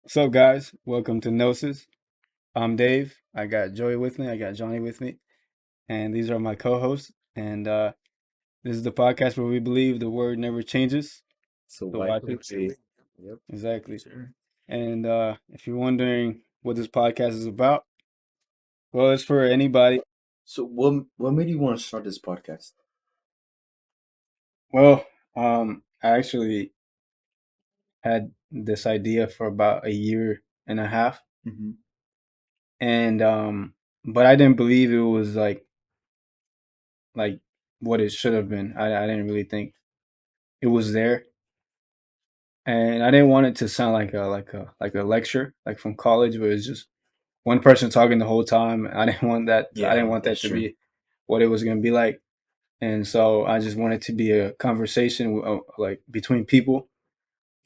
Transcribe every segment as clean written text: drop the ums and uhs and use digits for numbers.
What's up, guys? Welcome to Gnosis. I'm Dave. I got Joey with me. I got Johnny with me, and these are my co-hosts. And this is the podcast where we believe the word never changes. So So why watch would it. we? Yep. Exactly. Sure. And if you're wondering what this podcast is about, well, it's for anybody. So what made you want to start this podcast? Well, I actually had this idea for about a year and a half, Mm-hmm. and but I didn't believe it was like what it should have been. I didn't really think it was there, and I didn't want it to sound like a lecture like from college, where it's just one person talking the whole time. I didn't want that. I Yeah, didn't want that that's to true. be what it was going to be like, and so I just wanted to be a conversation like between people,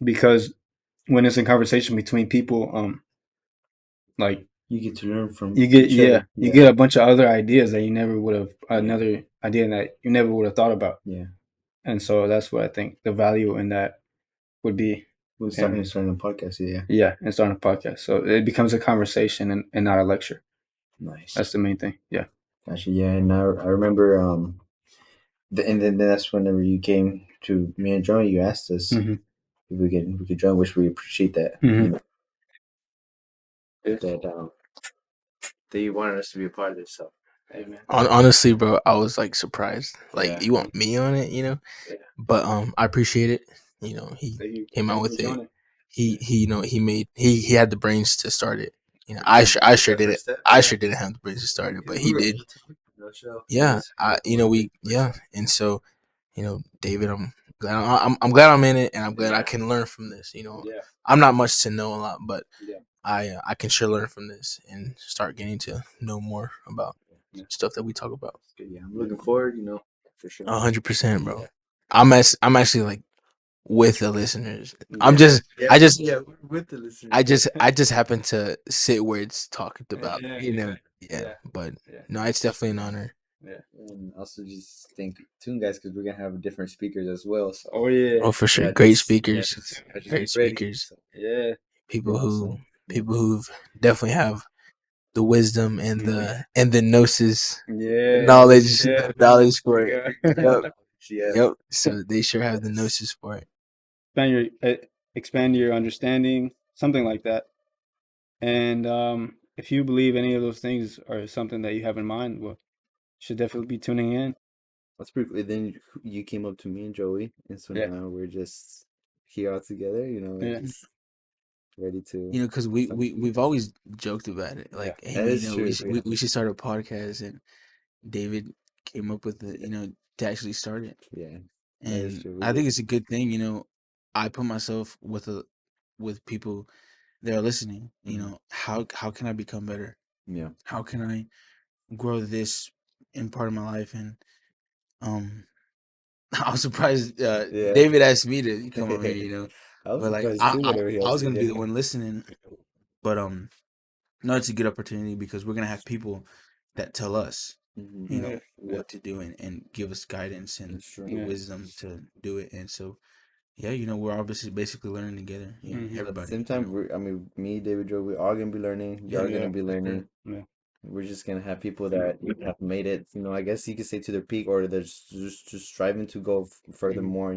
because when it's a conversation between people, like You get to learn from you get, each yeah, other. you Yeah. get a bunch of other ideas that you never would have, Yeah. another idea that you never would have thought about, Yeah. and so that's what I think the value in that would be. We're And starting a podcast. Yeah. yeah, and starting a podcast. So it becomes a conversation and not a lecture. Nice. That's the main thing. Yeah. Actually, yeah, and I remember and then that's whenever you came to me and Joey, you asked us Hmm. if we could join, which we appreciate that. Hmm. That that you wanted us to be a part of this. So Amen. Honestly, bro, I was like surprised. Like, yeah. you want me on it, Yeah. But I appreciate it. He Thank you. came Thank out you for with it. joining. He had the brains to start it. I Take sure that didn't. first step. I Yeah. sure didn't have the brains to start it, but We he were did. able to. No show. Yeah, You guys were we the first yeah, step. and so David, I'm glad I'm in it, and I'm glad I Yeah. can learn from this. Yeah. I'm not much to know a lot, but Yeah. I can sure learn from this and start getting to know more about Yeah. stuff that we talk about. Good. Yeah, I'm looking forward. For sure. 100%, bro. Yeah. I'm actually like with the listeners. I'm Yeah. just Yeah, I just yeah, we're with the listeners. I just happen to sit where it's talked about. Yeah. Yeah. Yeah. But Yeah. no, it's definitely an honor. Yeah. And also just thank tune guys because we're gonna have different speakers as well. So Oh yeah. Oh, for sure. yeah, Great yeah, speakers. just Great get ready. speakers. So Yeah. People who so yeah, people who've definitely have the wisdom and Mhm. the gnosis, the Yeah. knowledge, Yeah. the knowledge for it. Yeah. Yep. yeah, Yep. So they sure have the yes. gnosis for it. expand your expand your understanding, something like that. And if you believe any of those things are something that you have in mind, well, you should definitely be tuning in. That's pretty cool. Then you came up to me and Joey, and so Yeah. now we're just here all together. Yeah. Just ready to. Because we've always joked about it. Yeah. Like, hey, That is true. Yeah, we should start a podcast, and David came up with it, to actually start it. yeah, that is And true. We I think did. it's a good thing. I put myself with people that are listening. Mhm. How can I become better? Yeah. How can I grow this in part of my life? And um, I was surprised Yeah. David asked me to come over here. I was But like surprised too whenever he I asked was me. gonna be Yeah. the one listening, but no, it's a good opportunity because we're gonna have people that tell us, Mm-hmm. Yeah. Yeah. what to do and give us guidance and That's true. the Yeah. wisdom to do it. And so, yeah, we're obviously basically learning together. Mhm. But at the Everybody. same time, I mean, me, David, Joe, we're all gonna be learning. Yeah, You're Yeah. gonna be learning. Yeah. We're just gonna have people that have made it. I guess you could say to their peak, or they're just striving to go Mhm. furthermore.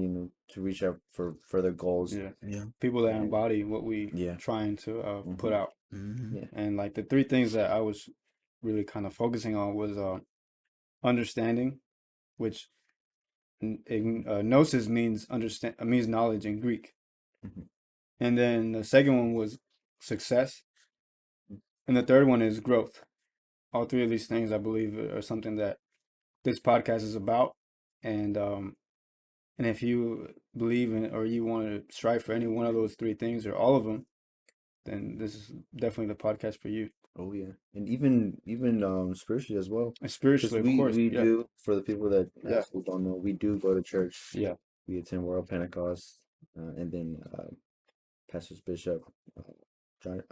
To reach out for further goals. Yeah. yeah, People that And embody what we yeah, trying to put hmm out. hmm yeah, And like the three things that I was really kind of focusing on was understanding, which gnosis means understand, means knowledge in Greek. hmm And then the second one was success, and the third one is growth. All three of these things, I believe, are something that this podcast is about. And if you believe in or you want to strive for any one of those three things or all of them, then this is definitely the podcast for you. oh yeah, and even spiritually as well, And because spiritually, of we course. we Yeah. do for the people that Yeah. who don't know, we do go to church. Yeah. We attend World Pentecost, and then Pastor Bishop, John,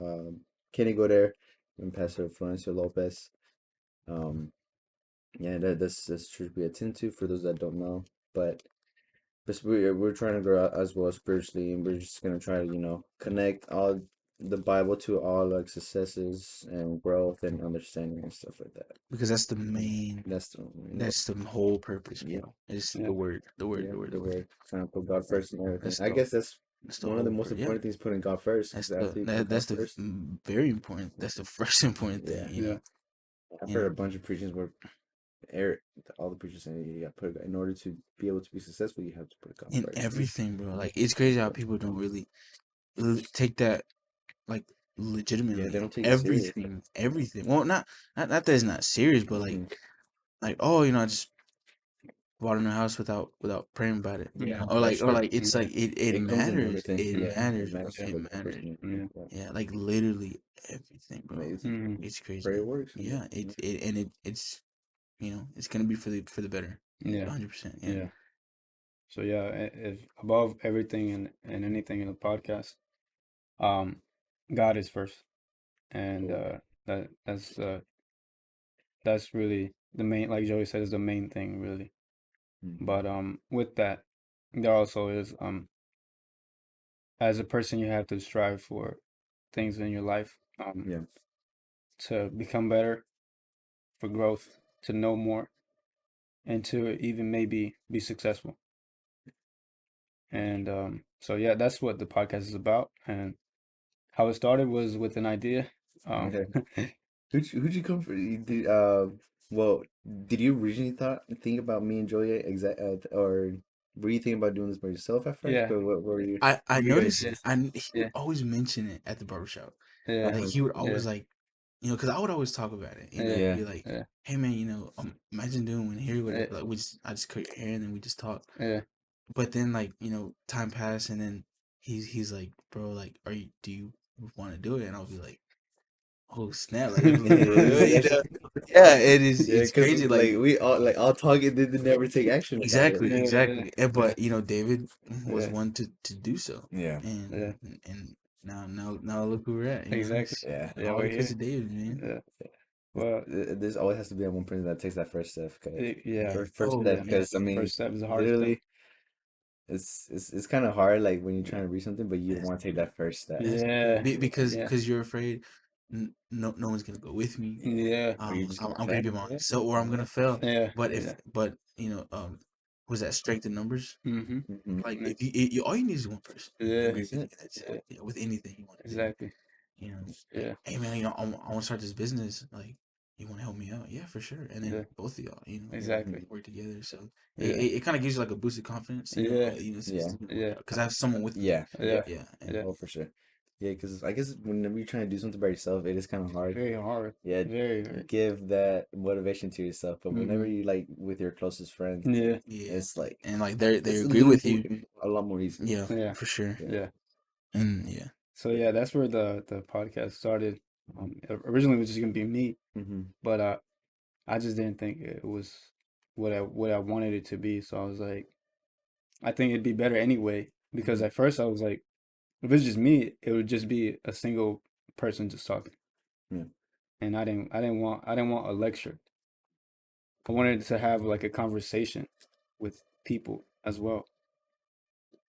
Kenny go there, and Pastor Florencio Lopez. Um, yeah, that's church we attend to for those that don't know. But we're trying to grow out as well spiritually, and we're just gonna try to connect all the Bible to all like successes and growth and understanding and stuff like that. because that's the main. That's the That's the whole purpose, yeah, bro. It's Yeah. the word, the word, yeah, the word, the the word. word trying to put God first and everything. That's I the guess that's that's the one of the whole most part. Yeah, important things, putting God first. that's Because after you put God that's the first, very important. That's the first important thing. yeah, You Yeah. know. I've You heard know. a bunch of preachings where Eric, all the preachers saying you got to put in order to be able to be successful, you have to put God In first. everything, bro. Like it's crazy how people don't really take that like Yeah, they legitimately. don't take it serious. Everything. Well, not that it's not serious, but Mhm. like oh, you know, I just bought in a house without praying about it, you Yeah. know, That's or true. like it's Yeah. like it It comes in matters, everything. Yeah, it matters to Yeah. put God first. matters. Yeah. Yeah, like literally everything, bro. It's, Hmm. It's crazy. prayer works. Yeah, it's you know it's gonna be for the better. Yeah. 100%. Yeah. Yeah. So yeah, if above everything and anything in the podcast, um, God is first, and Cool. that's really the main, like Joey said, is the main thing really. Mhm. But with that, there also is as a person, you have to strive for things in your life, Yeah. to become better, for growth, to know more, and to even maybe be successful. And so yeah, that's what the podcast is about. And how it started was with an idea. Um, Yeah. Who'd you come for? You did, well, did you originally think about me and Julia or were you thinking about doing this by yourself at first? yeah, Or what were you? I you guys, noticed yeah, he yeah, would always mention it at the barbershop. yeah, Like Uh-huh. he would yeah, always like, you know, because I would always talk about it, you know, yeah, Yeah. be like, yeah, hey man, you know, imagine doing when here would yeah, like I just cut your hair and then we just talk. yeah, But then like you know time passed and then he's like, bro, like, do you want to do it? And I'll be like, oh snap, like Yeah, you yeah, know, yeah, it is. yeah, It's because crazy, like like we all talk and then never take action about it. exactly, yeah, exactly. And yeah, but you know, David was yeah, one to do so, Yeah, yeah, and now look who we're at. You know, exactly. it's yeah. Yeah, all we're because here. of David, man. Yeah. Well, There's always has to be that one person that takes that first step. Cause yeah, first Oh step, yeah. yeah, because I mean, First step is the hardest step. literally, it's kind of hard. Like when you're Yeah, trying to read something, but you don't that's want to take true. that first step. That's true. yeah, yeah, Because you're afraid no one's gonna go with me. Yeah, yeah, or you're just gonna I'm gonna fail. be by Yeah, myself or I'm yeah. gonna fail. yeah, But yeah. you know was that strength in numbers? Mm-hmm. Hmm. Like Yeah, if all you need is one person to yeah, agree with That's you. it. That's it. yeah, You know, with anything you want to do. exactly. You know, like Yeah, hey man, you know I want to start this business. Like you want to help me out? Yeah, for sure. And yeah, then both of y'all, you know, exactly. Hmm. work together. So Yeah, it kind of gives you like a boost of confidence. yeah, You know, Yeah, it's gonna work yeah, out because I have someone with me. yeah, yeah, yeah. Yeah, yeah. and Oh, for sure. Yeah, because I guess whenever you're trying to do something by yourself, it is kind of hard. Very hard. Yeah, Very, to very. give that motivation to yourself. But whenever Mm-hmm. you like with your closest friends, Yeah, yeah, it's like and like they it's agree with you. a lot more easy. Yeah, yeah, for sure. Yeah. yeah. And yeah, So yeah, that's where the podcast started. Originally it was just gonna be me, Hmm. but I just didn't think it was what I wanted it to be. So I was like, I think it'd be better anyway. Because Hmm. at first I was like, if it's just me, it would just be a single person just talking. Yeah. And I didn't want a lecture. I wanted to have like a conversation with people as well.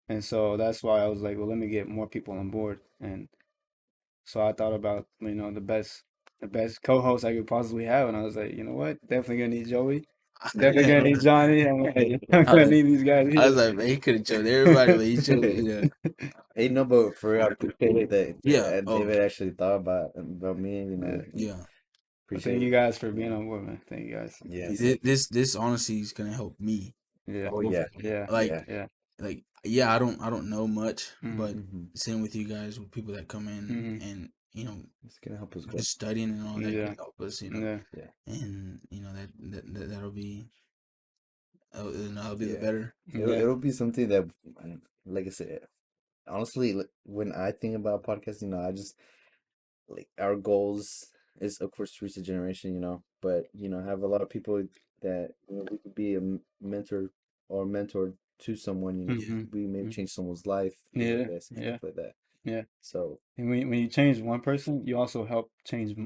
And so that's why I was like, well, let me get more people on board. And so I thought about, the best co-host I could possibly have. And I was like, you know what? Definitely gonna need Joey. Definitely gonna need Johnny. I'm I gonna was, need these guys I was here. like, man, he could have chose everybody, but he chose, you know, Hey, no, but for real, I appreciate it yeah, that oh, David actually thought about me. You know, Yeah. yeah. But appreciate thank you it. guys for being on board, man. Thank you guys. Yeah. He said, This honestly is gonna help me yeah, Oh yeah. overall. yeah, Like, Yeah. yeah. yeah, I don't know much, Mm-hmm. but Hmm. same with you guys, with people that come in Mm-hmm. and you know It's gonna help us grow. just studying and all that Yeah, can help us, you know, yeah, Yeah. and you know that'll be that'll be the Yeah. better. It'll yeah. it'll be something that, like I said, honestly, when I think about podcasting, I just like our goals is of course to reach the generation, but have a lot of people that we could be a mentor or mentor to someone, Yeah, Mm-hmm. we maybe change someone's life through Yeah, this and yeah, stuff like that. yeah. So And when you change one person, you also help change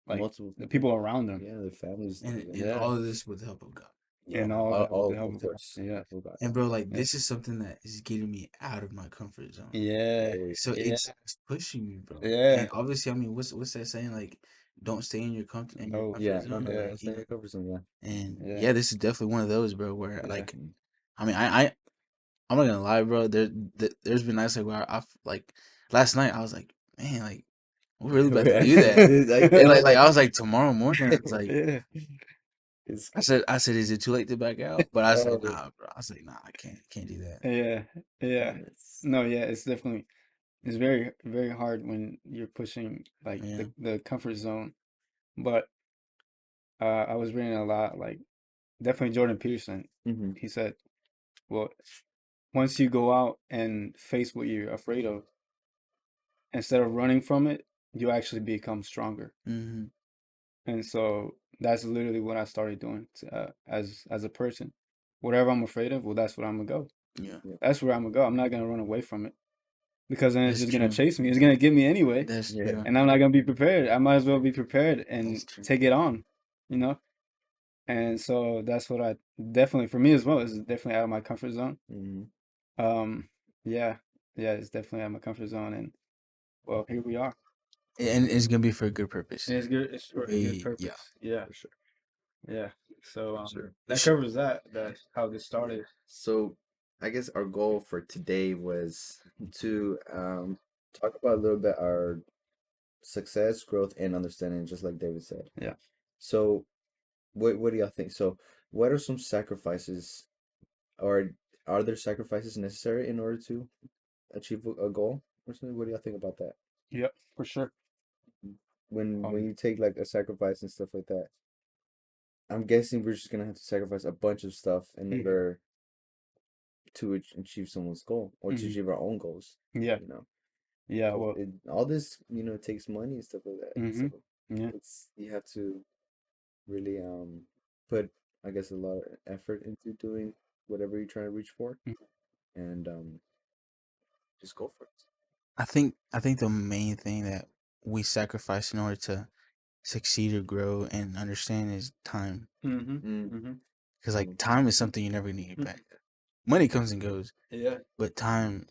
like multiple the people, people around them. yeah, their families, and yeah. and Yeah, all of this with the help of God. and Yeah. all that will Of help. course. Yeah, I forgot And that. bro, like yeah, this is something that is getting me out of my comfort zone. yeah, Hey, So yeah, it's pushing me, bro. yeah. And obviously, I mean, what's that saying? Like, don't stay in your No, comfort yeah, no, zone. no, yeah, no, stay You in know. your comfort zone, yeah. And yeah, yeah, this is definitely one of those, bro. Where yeah, like, Mm. I mean, I'm not gonna lie, bro. There's been nights like where like last night I was like, man, like we're really about to We're do actually that. good. I And know. like I was like tomorrow morning. I was like, yeah, It's I said, is it too late to back out? But I was like, oh nah, bro. I was like, nah, I can't do that. yeah, yeah. it's No, yeah, it's definitely it's very very hard when you're pushing like Yeah. the comfort zone. But I was reading a lot, like definitely Jordan Peterson. hmm He said, well, once you go out and face what you're afraid of, instead of running from it, you actually become stronger. Hmm. And so that's literally what I started doing as a person. Whatever I'm afraid of, well, that's what I'm gonna go. Yeah, yeah, That's where I'm gonna go. I'm not gonna run away from it because then it's that's just gonna true. chase me. It's gonna get me anyway, That's yeah, true. and I'm not gonna be prepared. I might as well be prepared and That's true. take it on, you know. And so that's what I definitely for me as well is definitely out of my comfort zone. hmm Um, yeah, yeah, it's definitely out of my comfort zone, and well, here we are. And it's gonna be for a good purpose. And it's good. It's for a good Yeah, purpose. Yeah, for sure, yeah. So for sure. that covers that. That's how this started. So, I guess our goal for today was to talk about a little bit our success, growth, and understanding, just like David said. Yeah. So, what do y'all think? So, what are some sacrifices, or are there sacrifices necessary in order to achieve a goal? Personally, what do y'all think about that? Yep. For sure. When Um. you take like a sacrifice and stuff like that, I'm guessing we're just gonna have to sacrifice a bunch of stuff in Mhm, order to achieve someone's goal or to mhm. achieve our own goals. Yeah. You know, Yeah. because Well. all this, takes money and stuff like that. So Mhm. Yeah. it's you have to really put, I guess, a lot of effort into doing whatever you're trying to reach for, Mm, and just go for it. I think the main thing that we sacrifice in order to succeed or grow and understand is time. mhm. Mm, Mhm. Because like mm, time is something you never gonna get Mhm. back. Money comes and goes, Yeah. but time,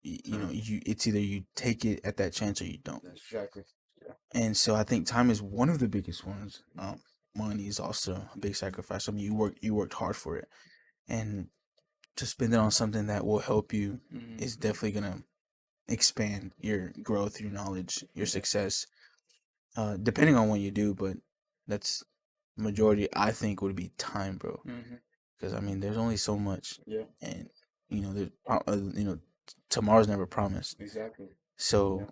you it's either you take it at that chance or you don't. Exactly. Yeah. And so I think time is one of the biggest ones. Money is also a big sacrifice. I mean, you worked hard for it, and to spend it on something that will help you Mhm. is definitely gonna expand your growth, your knowledge, your success. Depending on what you do, but that's majority. I think would be time, bro. Mhm. Because I mean, there's only so much, Yeah. and tomorrow's never promised. Exactly. So Yeah.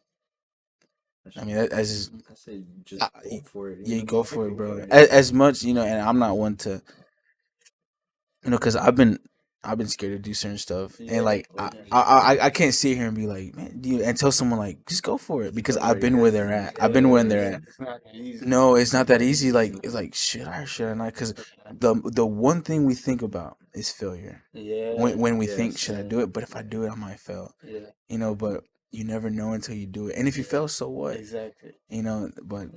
I mean, that's just I say I, just go for it. yeah, go Just for it, go for bro. it. As much, and I'm not one to, because I've been scared to do certain stuff, and Yeah. like Oh, I can't sit here and be like, man, and tell someone like, just go for it, because it's I've already been where hurts they're you. at. I've been Yeah. where they're at. It's not easy. No, it's not that easy. Like it's like should I not? Because the one thing we think about is failure. Yeah. When we think Yes. should I Yeah. do it, but if I do it, I might fail. Yeah. But you never know until you do it. And if you Yeah. fail, so what? Exactly. But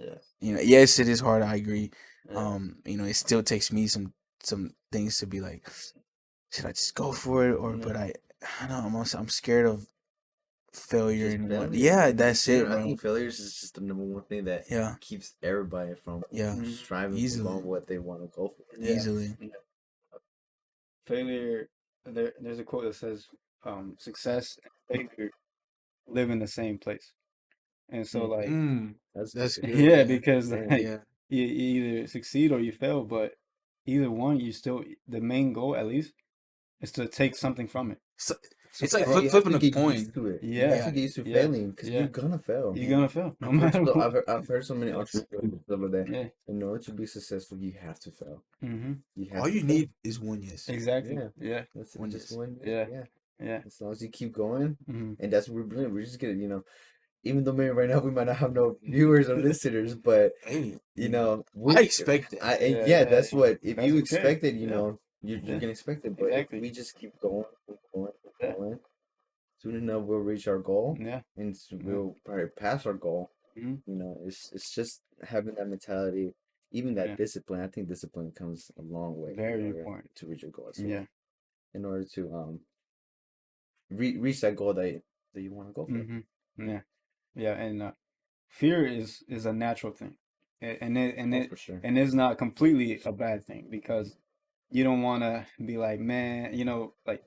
Yeah. yes, it is hard. I agree. Yeah. It still takes me some things to be like, should I just go for it, or Yeah. but I don't know. I'm scared of failure Just and what. failure. Yeah, In that's it, general, I bro. think failures is just the number one thing that Yeah, keeps everybody from yeah, Mhm. striving for easily, going what they want to go for. Yeah. easily. Yeah. Failure. There's a quote that says, "Success and failure live in the same place." And so, Mm, like, that's That's good. good. yeah, Yeah, because Damn. like yeah. you either succeed or you fail, but either one, you still the main goal at least is to take something from it. So So it's like And for you have flipping to a get used coin. to it. You have yeah, to Yeah, get used to yeah, failing because yeah, you're gonna fail. you're yeah. gonna fail no I've heard matter so what. I've heard so many entrepreneurs and stuff like that. Yeah. In order to be successful, you have to fail. Mm-hmm. You All have to you fail. need is one yes. Exactly. Yeah, Yeah. that's it. One Just yes. one. Yeah. Yeah, Yeah. as long as you keep going, Mm-hmm. and that's what we're doing. We're just gonna. Even though maybe right now we might not have no viewers or listeners, but Hey, we I expect that. and Yeah. yeah, Yeah. that's what if That's you okay. expect it, Yeah. you're Yeah. gonna expect it. But if Exactly. we just keep going, Yeah. keep going, soon enough we'll reach our goal, Yeah. and Yeah. we'll probably pass our goal. Mm-hmm. It's just having that mentality even Yeah. that discipline. I think discipline comes a long way in Very order important. to reach your goal as Yeah. well. In order to reach that goal that you want to go for. Yeah. Yeah. And fear is a natural thing, and it and Oh, it for sure. and it's not completely a bad thing because you don't want to be like, man, like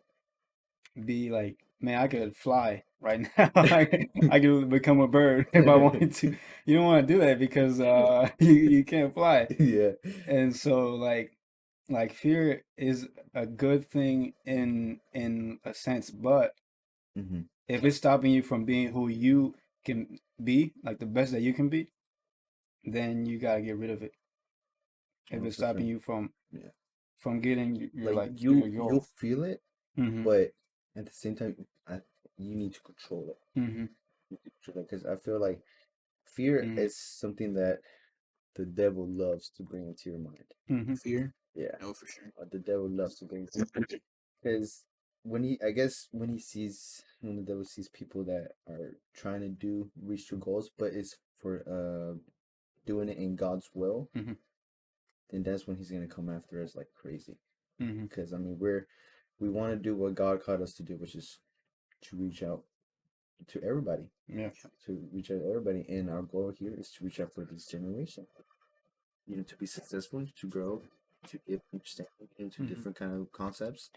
be like, man, I could fly right now. I could become a bird if I wanted to. You don't want to do that because you can't fly. Yeah. And so like fear is a good thing in a sense, but Hmm. if it's stopping you from being who you can be, like the best that you can be, then you gotta get rid of it. If Oh, it's for sure. stopping you Yeah. from getting your Like like your you'll goal. feel it, Hmm. but at the same time, you need to control it. Hmm. Because I feel like fear Hmm. is something that the devil loves to bring into your mind. Hmm. Fear? Yeah, No, for sure. the devil loves to bring because I guess when the devil sees people that are trying to reach their goals, but it's for doing it in God's will, Hmm. then that's when he's gonna come after us like crazy. Hmm. Because I mean, we want to do what God called us to do, which is to reach out to everybody, Yeah. to reach out to everybody, and our goal here is to reach out for this generation. To be successful, to grow, to get understanding into Hmm. different kind of concepts,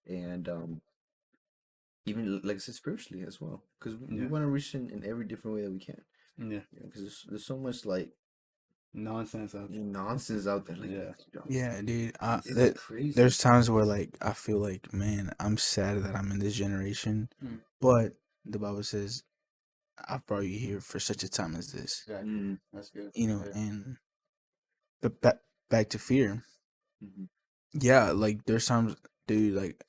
and even like I said, spiritually as well, because we Yeah. want to reach in every different way that we can. Yeah. Because there's so much like Nonsense out there. nonsense out there. Like, Yeah. Yeah, dude. it's crazy. There's times where like I feel like, man, I'm sad that I'm in this generation, Mm. but the Bible says I've brought you here for such a time as this. Exactly. Mm, That's good. Yeah. And but back to fear. mhm. Yeah, like there's times, dude, like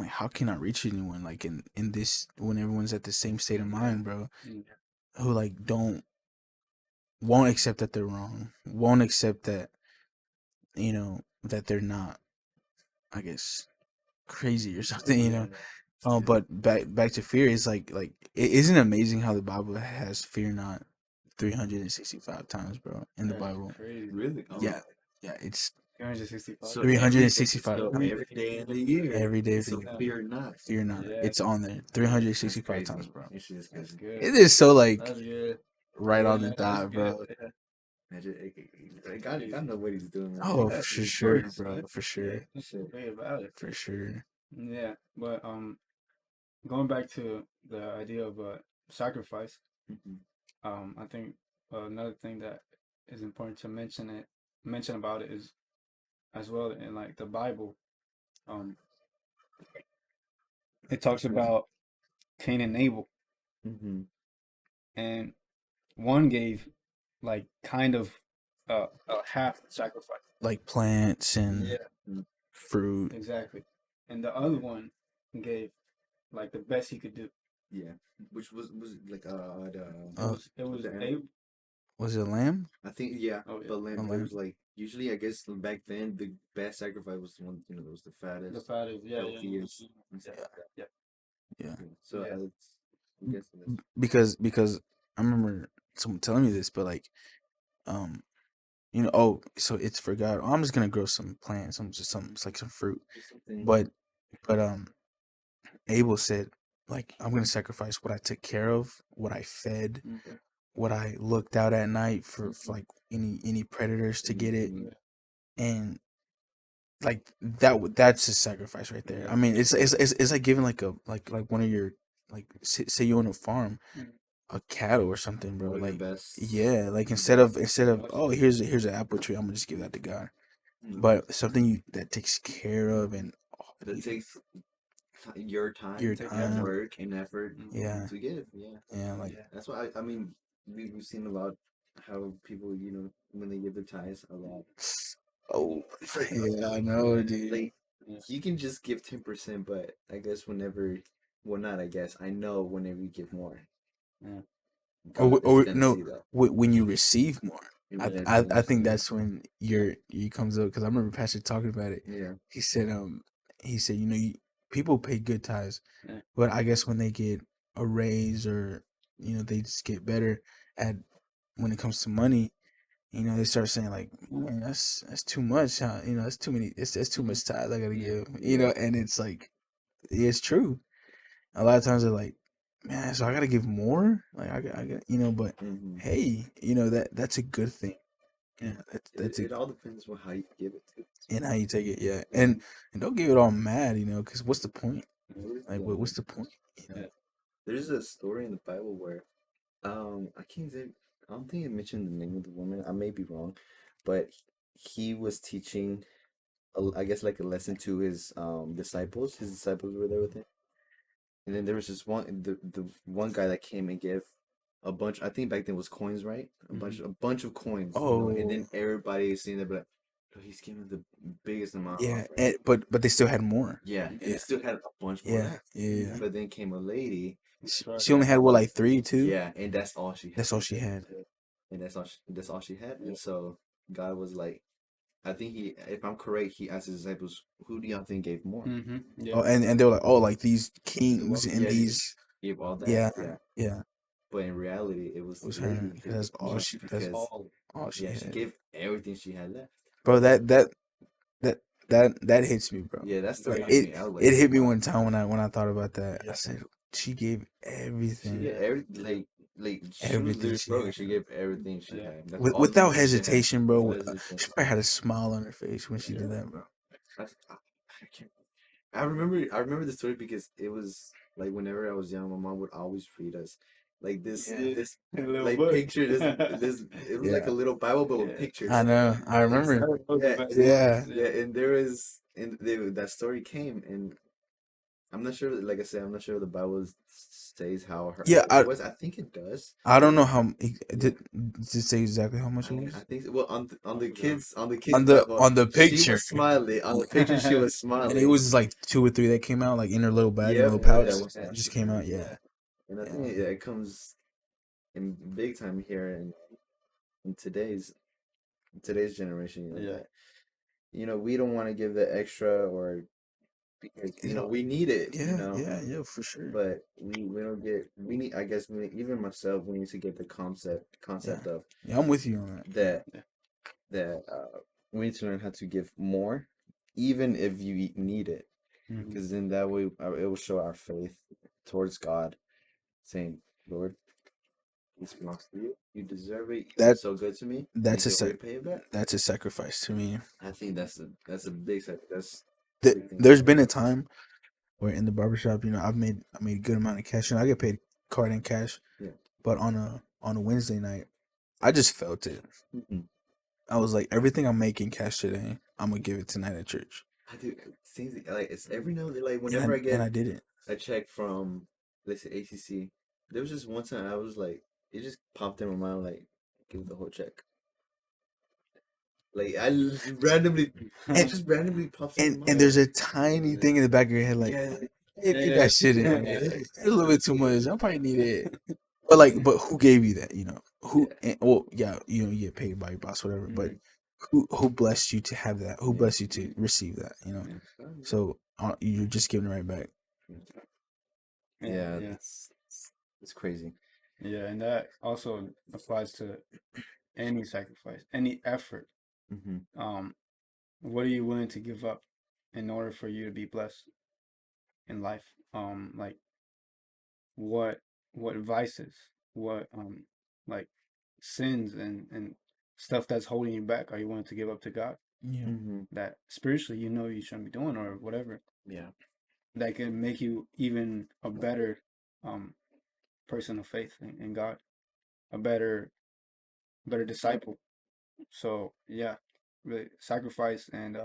how can I reach anyone like in this when everyone's at the same state of mind, bro? Mm. Who like don't won't accept that they're wrong, won't accept that that they're not, I guess, crazy or something, but back to fear is like it isn't amazing how the Bible has fear not 365 times, bro, in the That's Bible. crazy. Really? Oh. Yeah, yeah, it's 365. So 365 every day in the year. every day of the So year. fear not. Fear not. Yeah. It's on there That's 365 crazy. times, bro. Actually, that's That's crazy. good. It is so like That's good. right on the Yeah, that's dot, good. bro. Yeah. Imagine, God know what he's doing, man. Oh, Yeah, for of sure, course. bro. Yeah. For Yeah. sure. That's Shit. great about it. For sure. Yeah. But going back to the idea of sacrifice, Mhm. I think another thing that is important to mention about it is as well in like the Bible, um, it talks about Cain and Abel, Mhm. and one gave like kind of a half sacrifice. Like plants and Yeah, Mm. fruit. exactly. And the other one gave like the best he could do. Yeah. Which was it like It Uh, was the Abel. was it lamb? I think yeah, Oh yeah, but A there lamb. was like usually I guess back then the best sacrifice was the one that was the the fattest, fattest. Yeah, yeah, healthiest, and yeah, stuff like that. yeah, Yeah. Yeah. So yeah. I'm guessing that's Because I remember someone telling me this, but like um oh, so it's for God. Oh, I'm just gonna grow some plants, some it's like some fruit. just something. But Abel said, like, I'm gonna sacrifice what I took care of, what I fed, Okay. what I looked out at night for like any predators to get it, Mhm. and like that's a sacrifice right there. Yeah. I mean, it's like giving like a like one of your like say you own a farm, Mm. a cattle or something, bro. One of your Like best. yeah, like instead of oh here's an apple tree, I'm gonna just give that to God. Mm. But something that takes care of and That takes your time, your Take time, effort. work, and effort yeah, to give. Yeah. yeah, like Yeah. That's why I mean we've seen a lot how people when they give their tithes a lot. oh It's like yeah, I know, dude. like Yeah. you can just give 10%, but I guess well, not I guess I know whenever you give more, Yeah. God is gonna No, see that. when you receive more, And I when I, it's I think yeah, that's when you comes up because I remember Pastor talking about it. yeah, He said people pay good tithes, Yeah. but I guess when they get a raise or they just get better at when it comes to money, they start saying like, man, that's too much, huh? That's too many. That's too much tithe I gotta give. And it's like, it's true. A lot of times they're like, man, so I gotta give more. Like I got, but Mm-hmm. hey, that's a good thing. Yeah, that's a It all depends on how you give it to. and how you take it. Yeah, and don't give it all mad, because what's the point? Like, Yeah. what's the point? Yeah. There's a story in the Bible where I can't say, I don't think it mentioned the name of the woman. I may be wrong, but he was teaching, I guess, like a lesson to his disciples. His disciples were there with him, and then there was this the one guy that came and gave a bunch. I think back then was coins, right? A bunch of coins, and Oh, then everybody is seeing that, but "Yo, he's giving the biggest amount yeah, offering." but they still had more. Yeah, and Yeah, they still had a bunch more yeah, left. yeah. But then came a lady, She only had what, like three, two? yeah, and that's all she had. That's all she had. And that's all she had. And so God was like, I think if I'm correct, he asked his disciples, "Who do y'all think gave more?" Mm-hmm. Oh, Yeah. and they were like, oh, like these kings and Yeah, these, gave all that. yeah, Yeah, yeah. but in reality, it was It the was her lady who because gave that's the all most she. That's because all she yeah, she had. gave everything she had left. Bro, that hits me, bro. Yeah, that story Like hit it me. I was like, it hit me wow. one time when I thought about that. I said she gave She everything, gave like she was everything literally she broken. had, She gave everything she Yeah. had. That's all the without money she had. hesitation, bro. Without hesitation. She probably had a smile on her face when she Yeah. did that, bro. I can't. I remember the story because it was like whenever I was young, my mom would always read us like this Yeah. this A little like book. picture this it was like Yeah, a little Bible but with Yeah. I pictures. know. I And remember. That was the yeah, best and Yeah, ones. yeah, and there is and that story came and I'm not sure. Like I said, I'm not sure if the Bible says how yeah. it was. I think it does. I don't know how Yeah, did it say exactly how much it I was think well on the kids on the Bible, on the she picture, was smiling. On the picture, she was and it smiling. was like two or three that came out like in her little bag, in a Yep, little pouch. that was It that. just came out. Yeah, Yeah, and I yeah, think it comes in big time here in today's generation. Yeah. That we don't want to give the extra or because we need it. yeah, yeah, yeah, for sure. But we don't get we need I guess even myself we need to get the Yeah, concept of yeah, I'm with you on that. that Yeah. that we need to learn how to give more even if you need it Mm-hmm. because then that way it will show our faith towards God saying, Lord, this belongs to you, you deserve it, you've been That so good to me, and that's a get ready to pay it back. that's a sacrifice to me. I think that's a big that's a Th- big thing to There's been a sacrifice. time where in the barbershop, I made a good amount of cash, and I get paid card and cash. Yeah. But on a Wednesday night, I just felt it. Mhm. I was like, everything I'm making cash today, I'm gonna give it tonight at church, I do. It seems like it's every now and then. Like and whenever I and get I did it. a check from, let's say ACC, there was just one time I was like, it just popped in my mind, like, give the whole check. Like randomly, it And just randomly pops in and my and mind. there's a tiny thing in the back of your head, like, Yeah, hey, get Yeah. that shit in. It's a little bit too much. I probably need it. But who gave you that? Who? yeah. Well, yeah, you get paid by your boss, whatever. But Mhm. who blessed you to have that? Who Yeah. blessed you to receive that? Yeah. So you're just giving it right back. Yeah, Yeah. it's crazy. Yeah. And that also applies to any sacrifice, any effort. Hmm. Um, what are you willing to give up in order for you to be blessed in life? Like what vices, what like sins and stuff that's holding you back are you willing to give up to God Yeah, Hmm. that spiritually you know you shouldn't be doing or whatever Yeah. that can make you even a better um person of faith in God, a better disciple. So yeah, really sacrifice and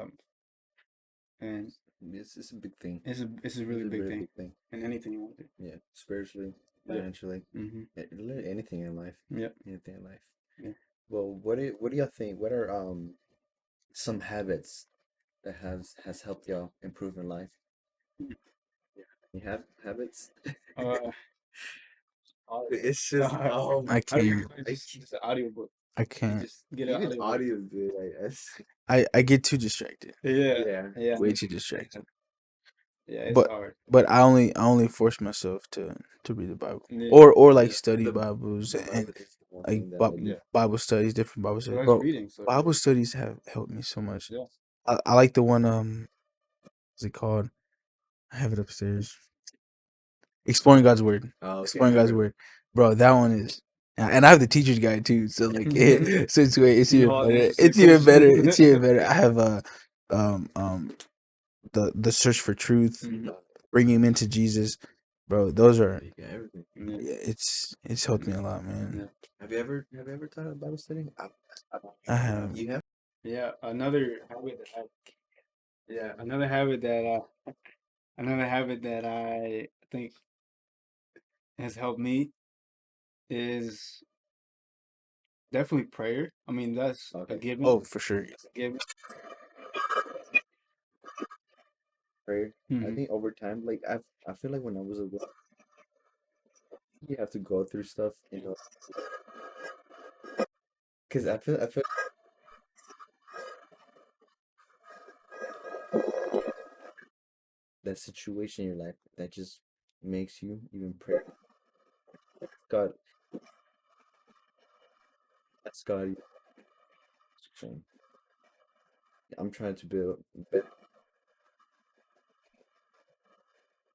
It's a big thing. it's a It's really a big really thing big thing. in anything you want to do. Yeah, spiritually, Yeah. financially, Mm-hmm. literally anything in life. Yeah. Anything in life. Yeah. Well, what do y'all think? What are some habits that has helped y'all improve in life? You have habits? Uh, It's just I how do you can't. it's just an audiobook. I you can't. just Get an even audiobook. audio is good. Like that's I get too distracted. Yeah. yeah. Yeah. Way too distracted. Yeah, it's but hard. I only force myself to read the Bible, Yeah. or like Yeah, study the Bibles the and Bible is the one like thing that like Yeah. Bible studies, different Bible Well, studies. that's Bro, reading. So Bible studies have helped me so much. yeah. I like the one what's it called? I have it upstairs. Exploring God's Word. oh okay Exploring God's Word, bro. That one is, and I have the teacher's guide too. So like, so it's You even know all the better. answers to the It's even better. question. It's even better. I have um um the search for truth, Mhm. bringing him into Jesus, bro. Those are, you got everything. Yeah. yeah, it's helped me a lot, man. Yeah. Have you ever taught a Bible study? I have. You have? Yeah. Another habit that another habit that I think has helped me is definitely prayer. I mean, that's a Okay. given. Oh, for sure. It's a given. Prayer. I Hmm. think over time, like I feel like when I was a little, you have to go through stuff, because I feel that situation in your life that just makes you even pray. God, that's God. I'm trying to build better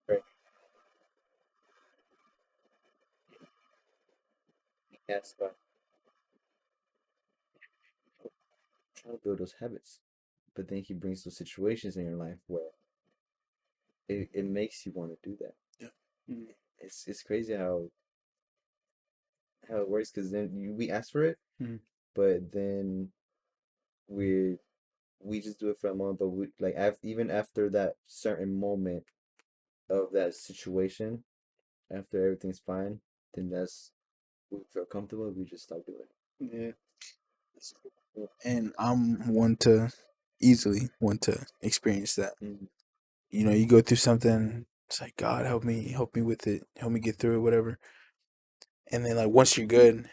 prayer. Yes, God. Trying to build those habits, but then He brings those situations in your life where it makes you want to do that. Yeah. Mhm. It's crazy how it works because then we ask for it, Mhm. but then we we just do it for a moment. But we like even after that certain moment of that situation, after everything's fine, then that's we feel comfortable. We just stop doing Yeah. And I'm one to easily want to experience that. it. Mm-hmm. You know, you go through something, it's like, God help me with it, help me get through it, whatever. And then like once you're good,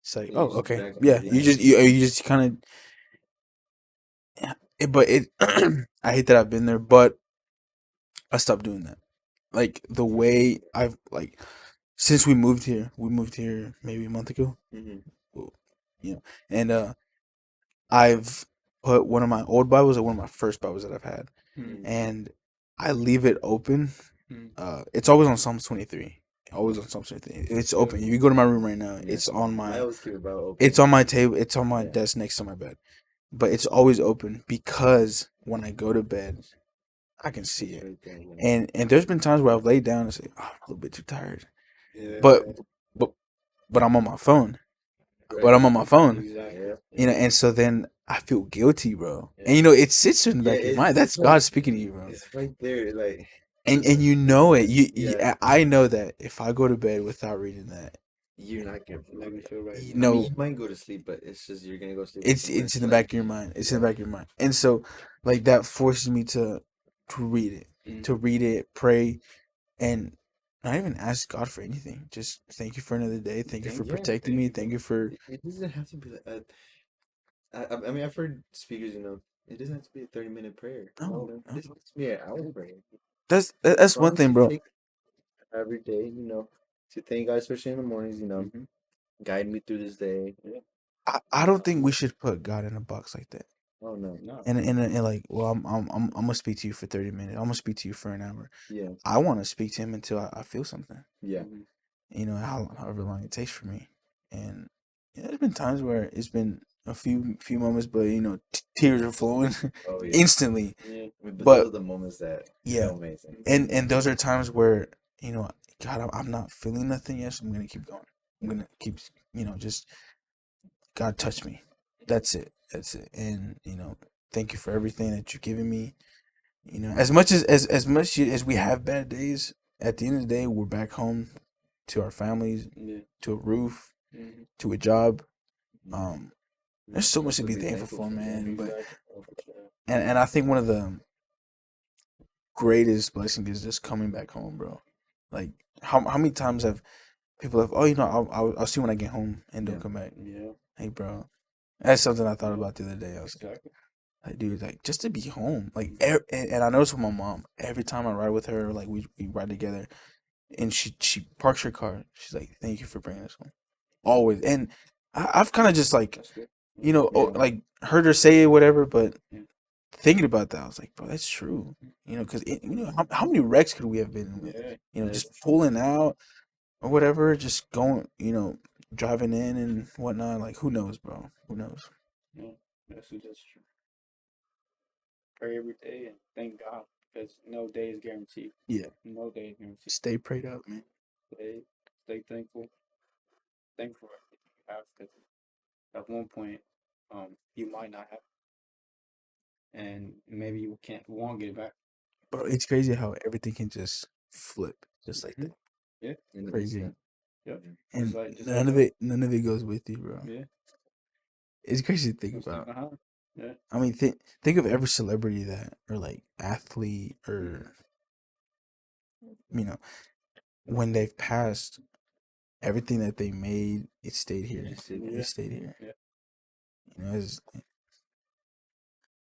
it's like, Then oh, you just okay, back yeah. You just relax. you just kind of, but it. I hate that I've been there, but I stopped doing that. Like the way I've like since we moved here maybe a month ago. Mm-hmm. Well, you know, and I've put one of my old Bibles or one of my first Bibles that I've had, Mhm. Mm-hmm. and I leave it open. Mhm. It's always on Psalms 23. Always on Psalms 23. It's Yeah. open. If you go to my room right now, Yeah. it's on I my. always keep it about open. It's on my table. It's on my Yeah. desk next to my bed. But it's always open because when I go to bed, I can see It's it. right there. Yeah. And there's been times where I've laid down and say, oh, I'm a little bit too tired. Yeah. But but but I'm on my phone. But Right. I'm on my phone. Exactly. Yeah. And so then I feel guilty, bro. Yeah. And it sits in the Yeah. back of your mind. It's That's like God speaking to you, bro. it's right there. Like And you know it. yeah, I know that if I go to bed without reading that, you're not gonna You're not feel gonna right. feel right. you I mean, know you might go to sleep, but it's just you're gonna go to sleep with some it's in the back like of your mind. It's in yeah. the back of your mind. And so like that forces me to read it. Mhm. To read it, pray, and not even ask God for anything. Just thank you for another day. Thank you for Yeah, protecting Thank me. you, Thank God. you for it doesn't have to be like I mean I've heard speakers, it doesn't have to be a 30-minute prayer. no, It no. doesn't have to be an hour prayer. That's As long one as thing, you bro. take every day, to thank God, especially in the mornings, Mhm. guide me through this day. Yeah. I don't think we should put God in a box like that. Oh no. No. And like, well, I'm gonna speak to you for 30 minutes. I'm gonna speak to you for an hour. Yeah. I want to speak to him until I feel something. Yeah. Mhm. However long it takes for me. And yeah, there's been times where it's been a few moments, but tears are flowing Oh yeah. instantly. Yeah. But those But are the moments that yeah, feel amazing. and those are times where God, I'm not feeling nothing yet, so I'm gonna keep going. I'm gonna keep just God touch me. That's it. That's it. And thank you for everything that you're giving me. As much as much as we have bad days, at the end of the day, we're back home to our families, Yeah. to a roof, Mhm. to a job. Mhm. Um, there's so much to To be be thankful thankful for, for, yeah. man. But Exactly. Oh, for sure. and I think one of the greatest blessings is just coming back home, bro. Like how many times have people have, oh, I'll see when I get home and don't Yeah. come back. Yeah. Hey, bro, that's something I thought Yeah. about the other day. I was like, Exactly. Like, dude, like just to be home. Like, and I notice with my mom, every time I ride with her, like we ride together, and she parks her car. She's like, "Thank you for bringing us home." Always, and I've kind of just like That's good. Yeah. like heard her say it, whatever, but Yeah. thinking about that, I was like, bro, that's true. Because how many wrecks could we have been with? Yeah. Just That's true. pulling out or whatever, just going, driving in and whatnot. Like, who knows, bro? Who knows? Yeah. That's true. Pray every day and thank God because no day is guaranteed. Yeah, No day is guaranteed. stay prayed up, man. Stay, stay thankful. Thankful for everything you have because at one point, you might not have, and maybe you won't get it back. Bro, it's crazy how everything can just flip just like that. Yeah. In an Crazy. instant. Yep. Yeah. And Just like that. none of it goes with you, bro. Yeah. It's crazy to think No staying about. behind. Yeah. I mean, think of every celebrity that, or like athlete, or you know, when they've passed, everything that they made, it stayed It here. just sit It there. stayed here. Yeah. It's,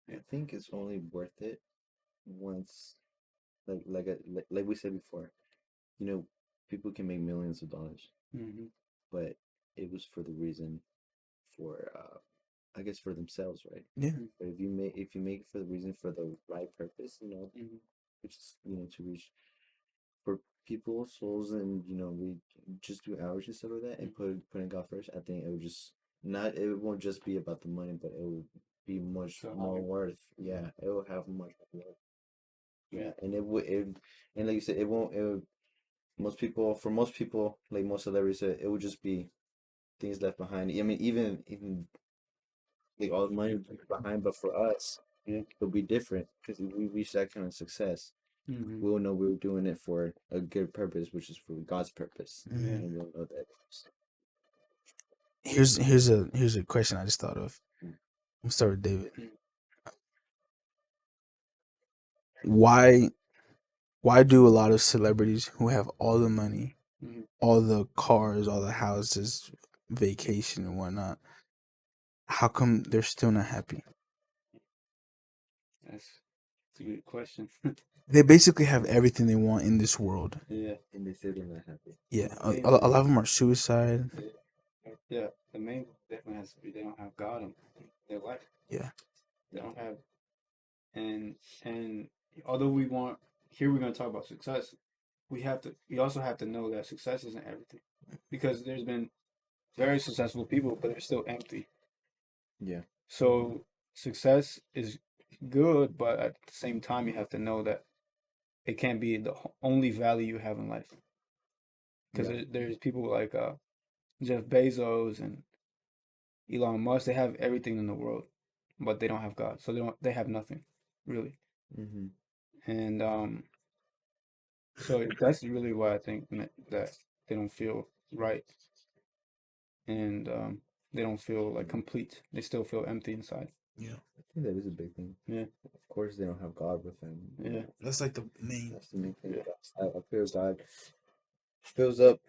I think it's only worth it once, like we said before, you know, people can make millions of dollars, Mm-hmm. but it was for the reason for I guess for themselves, right? yeah, But if you make it for the reason for the right purpose, Mm-hmm. which is to reach for people's souls, and we just do outreach and stuff like that, and putting God first. I think it would just not it won't just be about the money, but it will be much So more higher. worth. Yeah, it will have much more worth. Yeah. Yeah, and and like you said, it won't. It would, for most people, like most celebrities, it would just be things left behind. I mean, even like all the money left behind, but for us, Yeah. it'll be different because we reach that kind of success. Mm-hmm. We'll know we were doing it for a good purpose, which is for God's purpose, Yeah. and we'll know that. here's a question I just thought of. Mm. I'm start with David. Mm. Why why do a lot of celebrities who have all the money, Mm-hmm. all the cars, all the houses, vacation and whatnot, how come they're still not happy? That's a good question. They basically have everything they want in this world. Yeah. And they say they're not happy. Yeah, The a main lot one. of them are suicide. Yeah. The main one definitely has to be they don't have God in their life. Yeah, They don't have and although we want here we're gonna talk about success, we also have to know that success isn't everything. Because there's been very successful people but they're still empty. Yeah. So success is good, but at the same time you have to know that it can't be the only value you have in life. Because Yeah. there's people like Jeff Bezos and Elon Musk. They have everything in the world, but they don't have God. So they have nothing, really. Mm-hmm. And so that's really why I think that they don't feel right, and they don't feel like complete. They still feel empty inside. yeah. I think that is a big thing. Yeah, Of course, they don't have God with them. yeah, That's like the main. That's the main thing. yeah. I feel God fills up.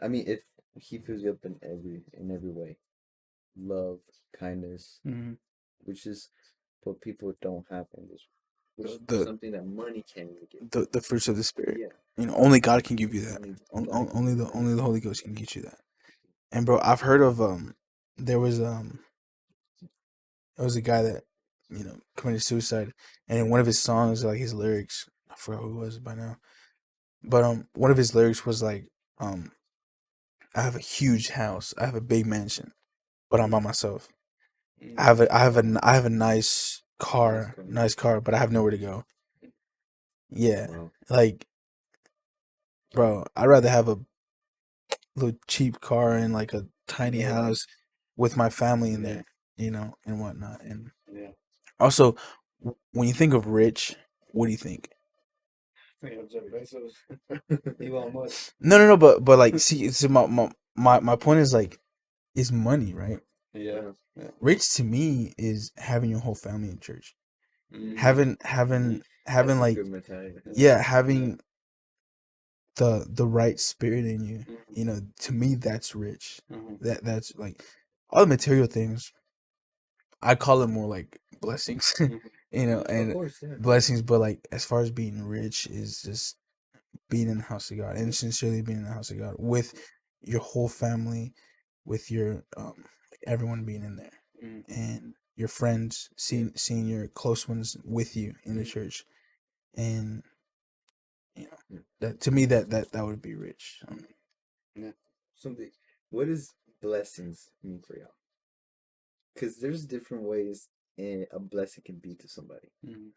I mean, if He fills you up in every way, love, kindness, Hmm. which is what people don't have in this, which is The something that money can't even give. the fruits of the spirit. Yeah, Only God can give you that. only God can Only give the that. Holy Ghost can get you that. And bro, I've heard of there was a guy that committed suicide, and in one of his songs, like his lyrics, I forgot who it was by now, but one of his lyrics was like um I have a huge house, I have a big mansion, but I'm by myself. Mm. I have a nice car, car. but I have nowhere to go. Yeah, Wow. like bro, I'd rather have a little cheap car and like a tiny Yeah. house with my family in Yeah, there, and whatnot. And yeah. also, when you think of rich, what do you think? Think of Jeff Bezos, Elon Musk. No, but like, see my point is like, is money, right? Yeah, Yeah. yeah. Rich to me is having your whole family in church, Mm. having having That's having a like, good mentality. yeah, having the right spirit in you. To me, that's rich. Mm-hmm. That's like all the material things I call it more like blessings, you know, Of and course, yeah. blessings. But like as far as being rich is just being in the house of God and sincerely being in the house of God with your whole family, with your everyone being in there, and your friends, seeing your close ones with you in the church, and you know Yeah. that to me that would be rich. Yeah. Something. What does blessings mean for y'all? Because there's different ways a blessing can be to somebody. Mhm.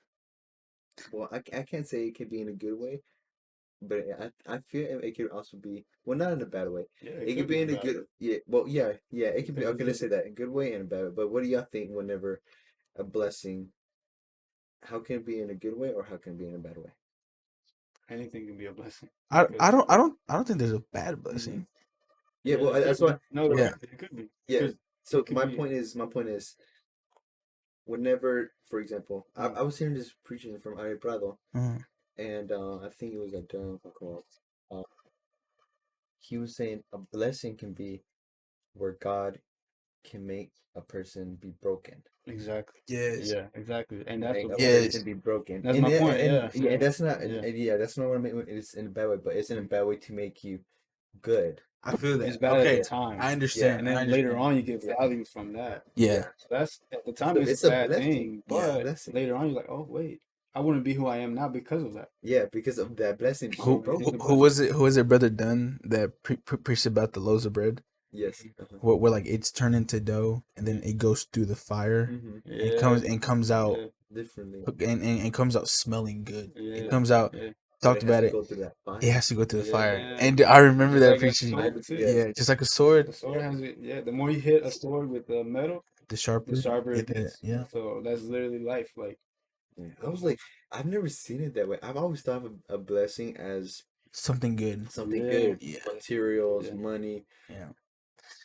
Well, I can't say it can be in a good way, but I feel it could also be, well, not in a bad way. Yeah, It could could be be in a bad. good, yeah, well, yeah, it could be, Depends okay, on let's the say that, a good way and a bad way. But what do y'all think whenever a blessing, how can it be in a good way or how can it be in a bad way? anything can be a blessing. I Because I don't think there's a bad Mm-hmm. blessing. Yeah, well, it that's could be. why, No, well, Yeah. it could be. yeah. Because So it could be. my point is, whenever, for example, Mm. I was hearing this preaching from Ari Prado, Mm. and I think it was at Durham, uh, he was saying a blessing can be where God can make a person be broken, Exactly. Yes. Yeah, exactly. And that's make the a point. person Yes. be broken. That's my point. Yeah, Yeah, yeah, and that's not, yeah. yeah, that's not what I mean. It's in a bad way, but it's in a bad way to make you good. I feel It's that. bad at the Okay. time. I Yeah, understand. And I then later understand. on, you get yeah, value from that. Yeah. yeah. So that's at the time, So it's a it's a bad blessing. thing. It's a But blessing. later on, you're like, oh, wait, I wouldn't be who I am now because of that. Yeah, because of that blessing being Who It is broken. a who blessing. was it? Who was it? Brother Dunn that preached about the loaves of bread, Yes. Uh-huh. where like it's turned into dough and then it goes through the fire Mm-hmm. and Yeah, comes out yeah, Differently, and comes out smelling good. It yeah, comes out. yeah, but Talked it has about to it. go through that It fire. has to go through the fire, yeah. and I remember Just that like a preaching. sword, too. Yes. Yeah, just like a sword, The sword has it. Yeah, the more you hit a sword with the metal, the the sharper. sharper it It, gets. yeah, So that's literally life. Like, Yeah. I was like, I've never seen it that way. I've always thought of a blessing as something good. something yeah, good, Yeah, materials, yeah. money. yeah.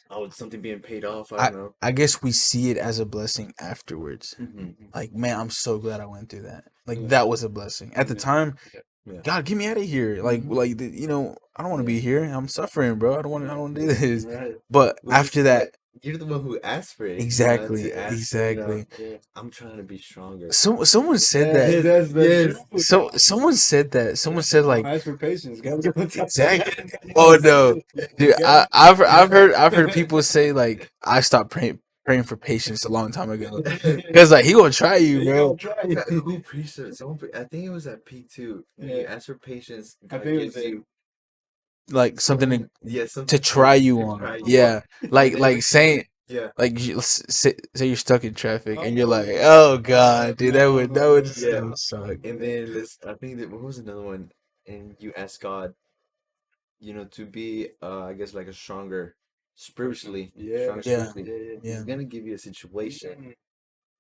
Oh, something being paid off. I I don't know. I guess we see it as a blessing afterwards. Mm-hmm. Like, man, I'm so glad I went through that. Like Yeah, that was a blessing. At the yeah, time, yeah. Yeah. God, get me out of here. Mhm. You know, I don't want to Yeah. be here. I'm suffering, bro. I don't want to do this. Right. But Which is after that, you're the one who asked for it. Not exactly, to ask. exactly. Yeah. I'm trying to be stronger. Someone said Yeah, that. that's the Yes. truth. So someone said that. Someone said Don't like ask for patience. Gotta give it time. exactly. Oh no, dude. Yeah. I've heard people say like I stopped praying for patience a long time ago because like he gonna try you, He gonna bro. try Who, you. who preached it? I think it was at P2. When you Yeah. ask for patience, I God think it was gives you Like something yeah, to something try you to on. try you on. Yeah, like saying Yeah. like say you're stuck in traffic and you're Oh, like, oh god, dude, that would no. Yeah. so suck. And then I think that what was another one? And you ask God, to be I guess like a stronger spiritually, Yeah. stronger Yeah, spiritually. Yeah. yeah. He's gonna give you a situation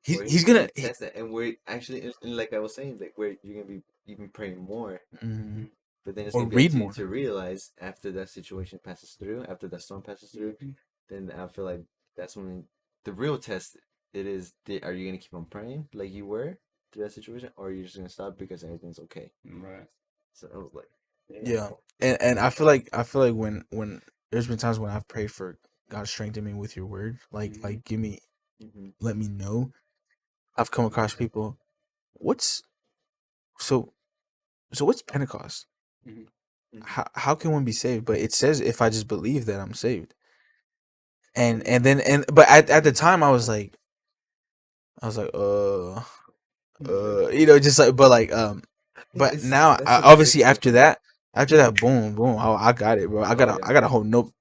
where He's he's gonna gonna test that, and we're actually, and like I was saying, like where you're gonna be even praying more, mhm. but then it's Or gonna be up read to you more. to realize after that situation passes through, after that storm passes through, Mhm. then I feel like that's when the real test it is. Are you gonna keep on praying like you were through that situation, or are you just gonna stop because everything's okay? Right. So I was like, Yeah, and I feel like when there's been times when I've prayed for God strengthen me with your word, like give me mm-hmm, let me know. I've come across people. What's so what's Pentecost? Mhm. mm-hmm. How can one be saved? But it says if I just believe that I'm saved. And then but at the time I was like just like but like I think but this is now that's I a big obviously thing for me. after that boom I got it, bro. Oh yeah, I got a whole notebook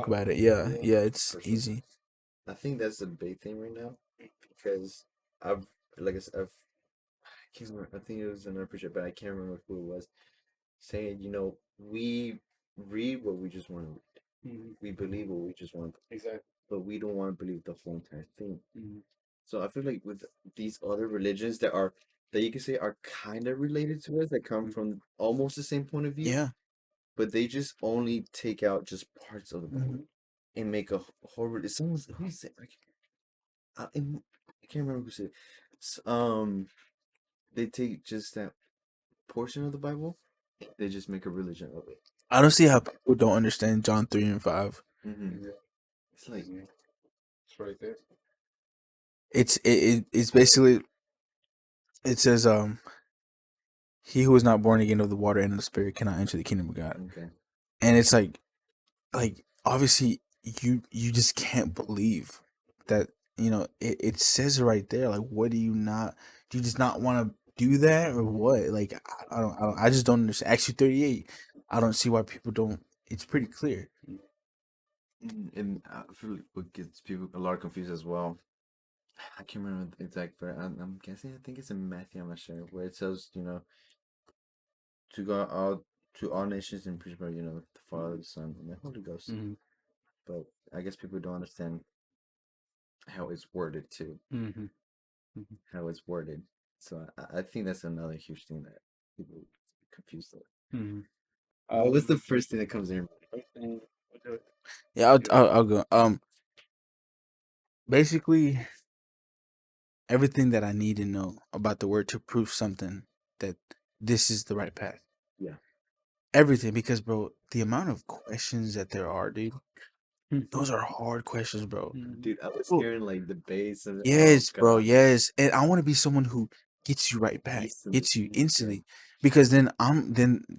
Wow. about it. Yeah, Yeah. yeah, it's for sure. easy. I think that's the big thing right now because I've like I said, I can't remember. I think it was another preacher, but I can't remember who it was saying. We read what we just want to read. Mhm. We believe what we just want, Exactly. but we don't want to believe the whole entire thing. Mhm. So I feel like with these other religions that you can say are kind of related to us, that come Mhm. from almost the same point of view, Yeah. but they just only take out just parts of the Bible Mhm. and make a horrible. Someone's who said I can't remember who said. They take just that portion of the Bible, they just make a religion of it. I don't see how people don't understand John 3 and 5. Mm-hmm. Yeah. It's like Mhm. It's right there. it's basically it says he who is not born again of the water and of the spirit cannot enter the kingdom of God. Okay. And it's like obviously you just can't believe that it says it right there. Like, what do you just not want to do that or what? Like, I just don't understand. Actually, 38, I don't see why people don't. It's pretty clear. And I feel like what gets people a lot confused as well. I can't remember the exact verse. I'm guessing. I think it's in Matthew. I'm not sure where it says, to go out to all nations and preach about, the Father, the Son, and the Holy Ghost. Mm-hmm. But I guess people don't understand how it's worded too. Mm-hmm. How it's worded. So I think that's another huge thing that people get confused over. Mm-hmm. What was the first thing that comes in your mind? Yeah, I'll go. Basically, everything that I need to know about the word to prove something that this is the right path. Yeah. Everything, because bro, the amount of questions that there are, dude, Hmm. those are hard questions, bro. Dude, I was Well, hearing like debates and yes, bro, God. yes, and I want to be someone who gets you right back, Instantly. gets you Yeah. instantly, because then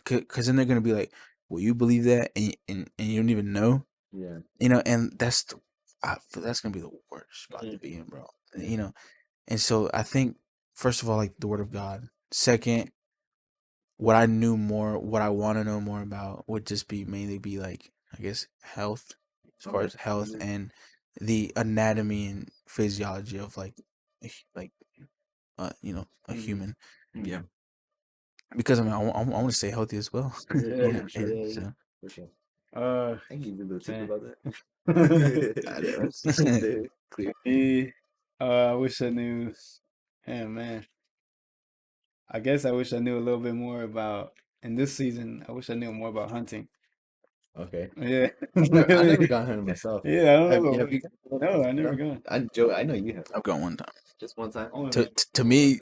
because then they're gonna be like, "Well, you believe that, and you don't even know," Yeah. and that's gonna be the worst spot to be in, bro. And so I think first of all, like the Word of God. Second, what I want to know more about would just be mainly be like, I guess, health, as far as health and the anatomy and physiology of like, like, a human. Yeah. Because I mean, I want to stay healthy as well. Yeah, Yeah, yeah, so For sure. Uh, I can give you a little tip man. about I that. know. Clear. I wish I knew. Yeah, man. I guess I wish I knew a little bit more about. In this season, I wish I knew more about hunting. Okay. Yeah. I never got hunted myself. Yeah, I don't Have, know. have you? No, I never No. gone. Joe, I know you have. I've gone one time. Just one time. Only To me,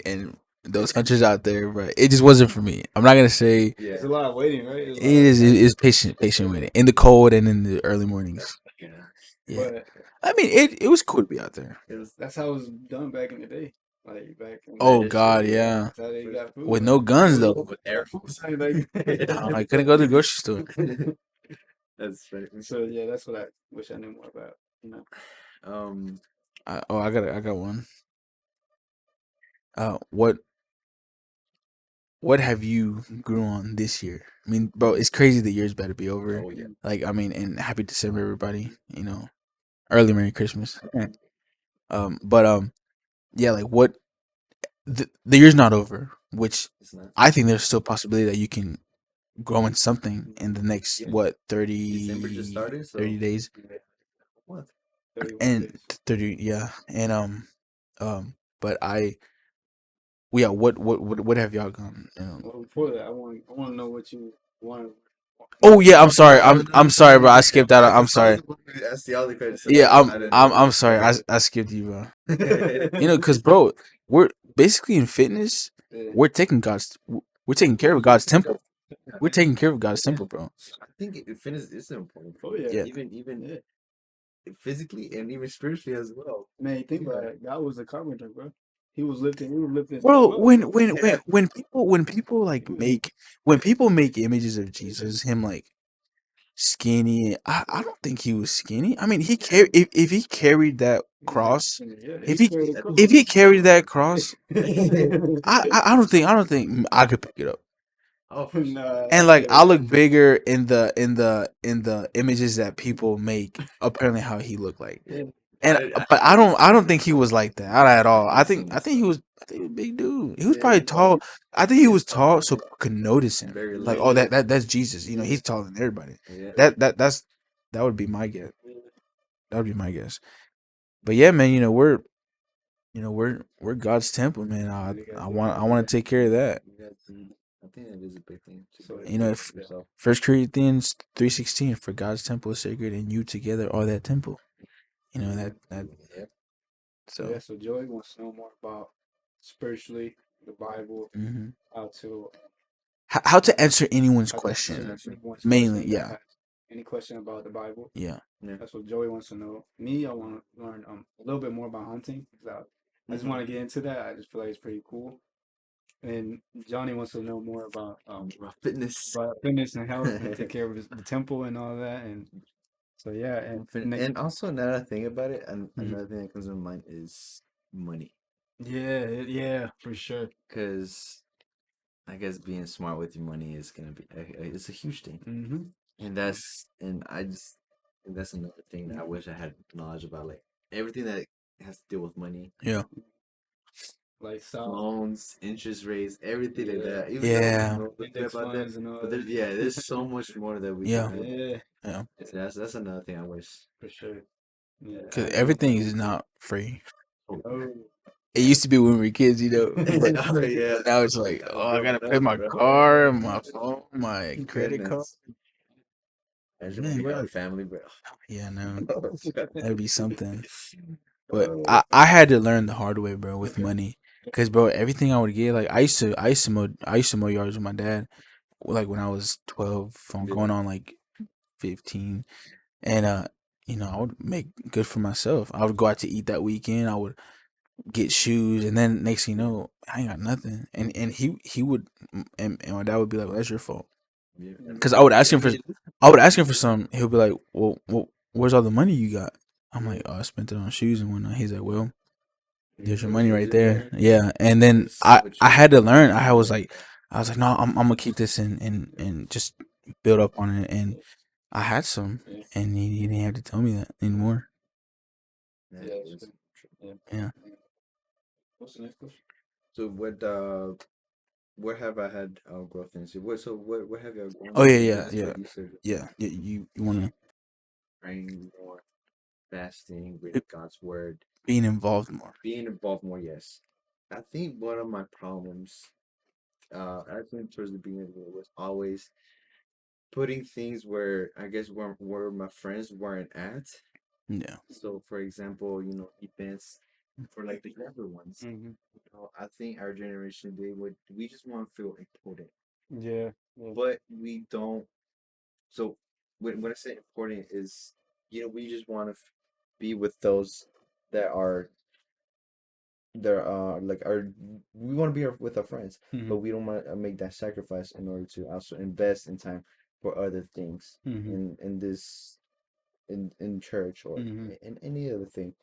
and those hunters out there, bro, it just wasn't for me. I'm not gonna say Yeah. It's a lot of waiting, right? it is patient waiting in the cold and in the early mornings. Yeah. Yeah, But I mean it was cool to be out there. that's how it was done back in the day. Like back in Oh That is true. God, yeah, that's how they got food. with no guns though. With air force. I couldn't go to the grocery store. That's right. So yeah, that's what I wish I knew more about. You know. Um. I got one. What have you grew on this year? I mean, bro, it's crazy the year's about to be over. Oh yeah. Like, I mean, and happy December, everybody. Early Merry Christmas. But yeah, like the year's not over, which It's not. I think there's still a possibility that you can grow in something in the next Yeah. what December just started, so 30 days what? 31 and days. 30, yeah, and but yeah, what have y'all gone? Well, before that, I want to know what you want. Oh yeah, I'm sorry. Oh, I'm sorry, bro. I skipped out. I'm sorry. That's the other question. Yeah, I didn't know. I'm sorry. I skipped you, bro. Cause bro, we're basically in fitness. Yeah. We're taking care of God's temple. We're taking care of God's temple, bro. I think fitness is important. Oh yeah. Yeah. Even Yeah. physically and even spiritually as well. Man, you think about it. God was a carpenter, bro. He was lifting. He was lifting Bro, stuff up. when people make images of Jesus, him like skinny. I don't think he was skinny. I mean, if he carried that cross, Yeah, if he he carried a cross. if he carried that cross, I don't think I could pick it up. Oh, Nah, And I like I can't. look bigger in the images that people make. Apparently, how he looked like, Yeah. and but I don't think he was like that not at all. I think he was a big dude. He was probably tall. I think he was tall so people could notice him. Very Like, low. oh, that's Jesus. He's taller than everybody. Yeah. That would be my guess. That would be my guess. But yeah, man, we're God's temple, man. I want to take care of that. I think that is a big thing. If Yourself. 1 Corinthians 3:16, for God's temple is sacred, and you together are that temple. That Yep. So so. yeah, so Joey wants to know more about spiritually, the Bible, hmm how to How to answer anyone's how to answer question, everyone's mainly, question they yeah. have. any question about the Bible. Yeah. Yeah. That's what Joey wants to know. Me, I want to learn a little bit more about hunting. 'Cause I just want to get into that. I just feel like it's pretty cool. And Johnny wants to know more Fitness. about fitness and health and take care of the temple and all that. And so yeah, And also another thing about it, and Mhm. another thing that comes to mind is money. yeah, for sure. Because I guess being smart with your money is gonna be it's a huge thing, Mm-hmm. and that's another thing that I wish I had knowledge about, like everything that has to deal with money, Yeah. Like South loans, interest rates, everything like Yeah. that. Even though I Yeah. know a little bit index about that, funds and all but that. there's so much more that we Yeah. could do. Yeah, Yeah. So that's another thing I wish. for sure. Yeah, Because I know. everything is not free. Oh, It used to be when we were kids, you know, but Oh yeah, now it's like, I was oh, I gotta growing pay up, my bro. car, my phone, my credit card. Goodness. Imagine when Man, you have bro. a family, bro. Yeah, no, Oh, God. that'd be something. But Oh, I had to learn the hard way, bro, with money. Cause bro, everything I would get, like I used to mow yards with my dad, like when I was 12, from yeah. going on like 15, and I would make good for myself. I would go out to eat that weekend. I would get shoes, and then next thing you know, I ain't got nothing. And he would, and my dad would be like, well, "That's your fault." Yeah. Because I would ask him for some. He'll be like, "Well, where's all the money you got?" I'm like, "Oh, I spent it on shoes and whatnot." He's like, "Well, there's your money right there." Yeah, and then It's so I true. had to learn. I was like, "No, I'm gonna keep this and just build up on it." And I had some, yeah, and he didn't have to tell me that anymore. That yeah, that's is true. Yeah. Yeah. What's the next question? so what have I had growth in? What have you grown Oh in? yeah, What yeah, is yeah, what you said? yeah. You wanna Praying more, fasting, reading God's word, being involved more. being involved more, yes. I think one of my problems, I think towards the beginning of the year was always putting things where I guess where my friends weren't at. Yeah. So for example, events for like the younger ones. Mm-hmm. I think our generation we just want to feel important, Yeah, yeah. but we don't. So when I say important is, we just want to be with those that are like our we want to be with our friends, Mm-hmm. but we don't want to make that sacrifice in order to also invest in time for other things Mm-hmm. in this in church or Mm-hmm. in any other thing.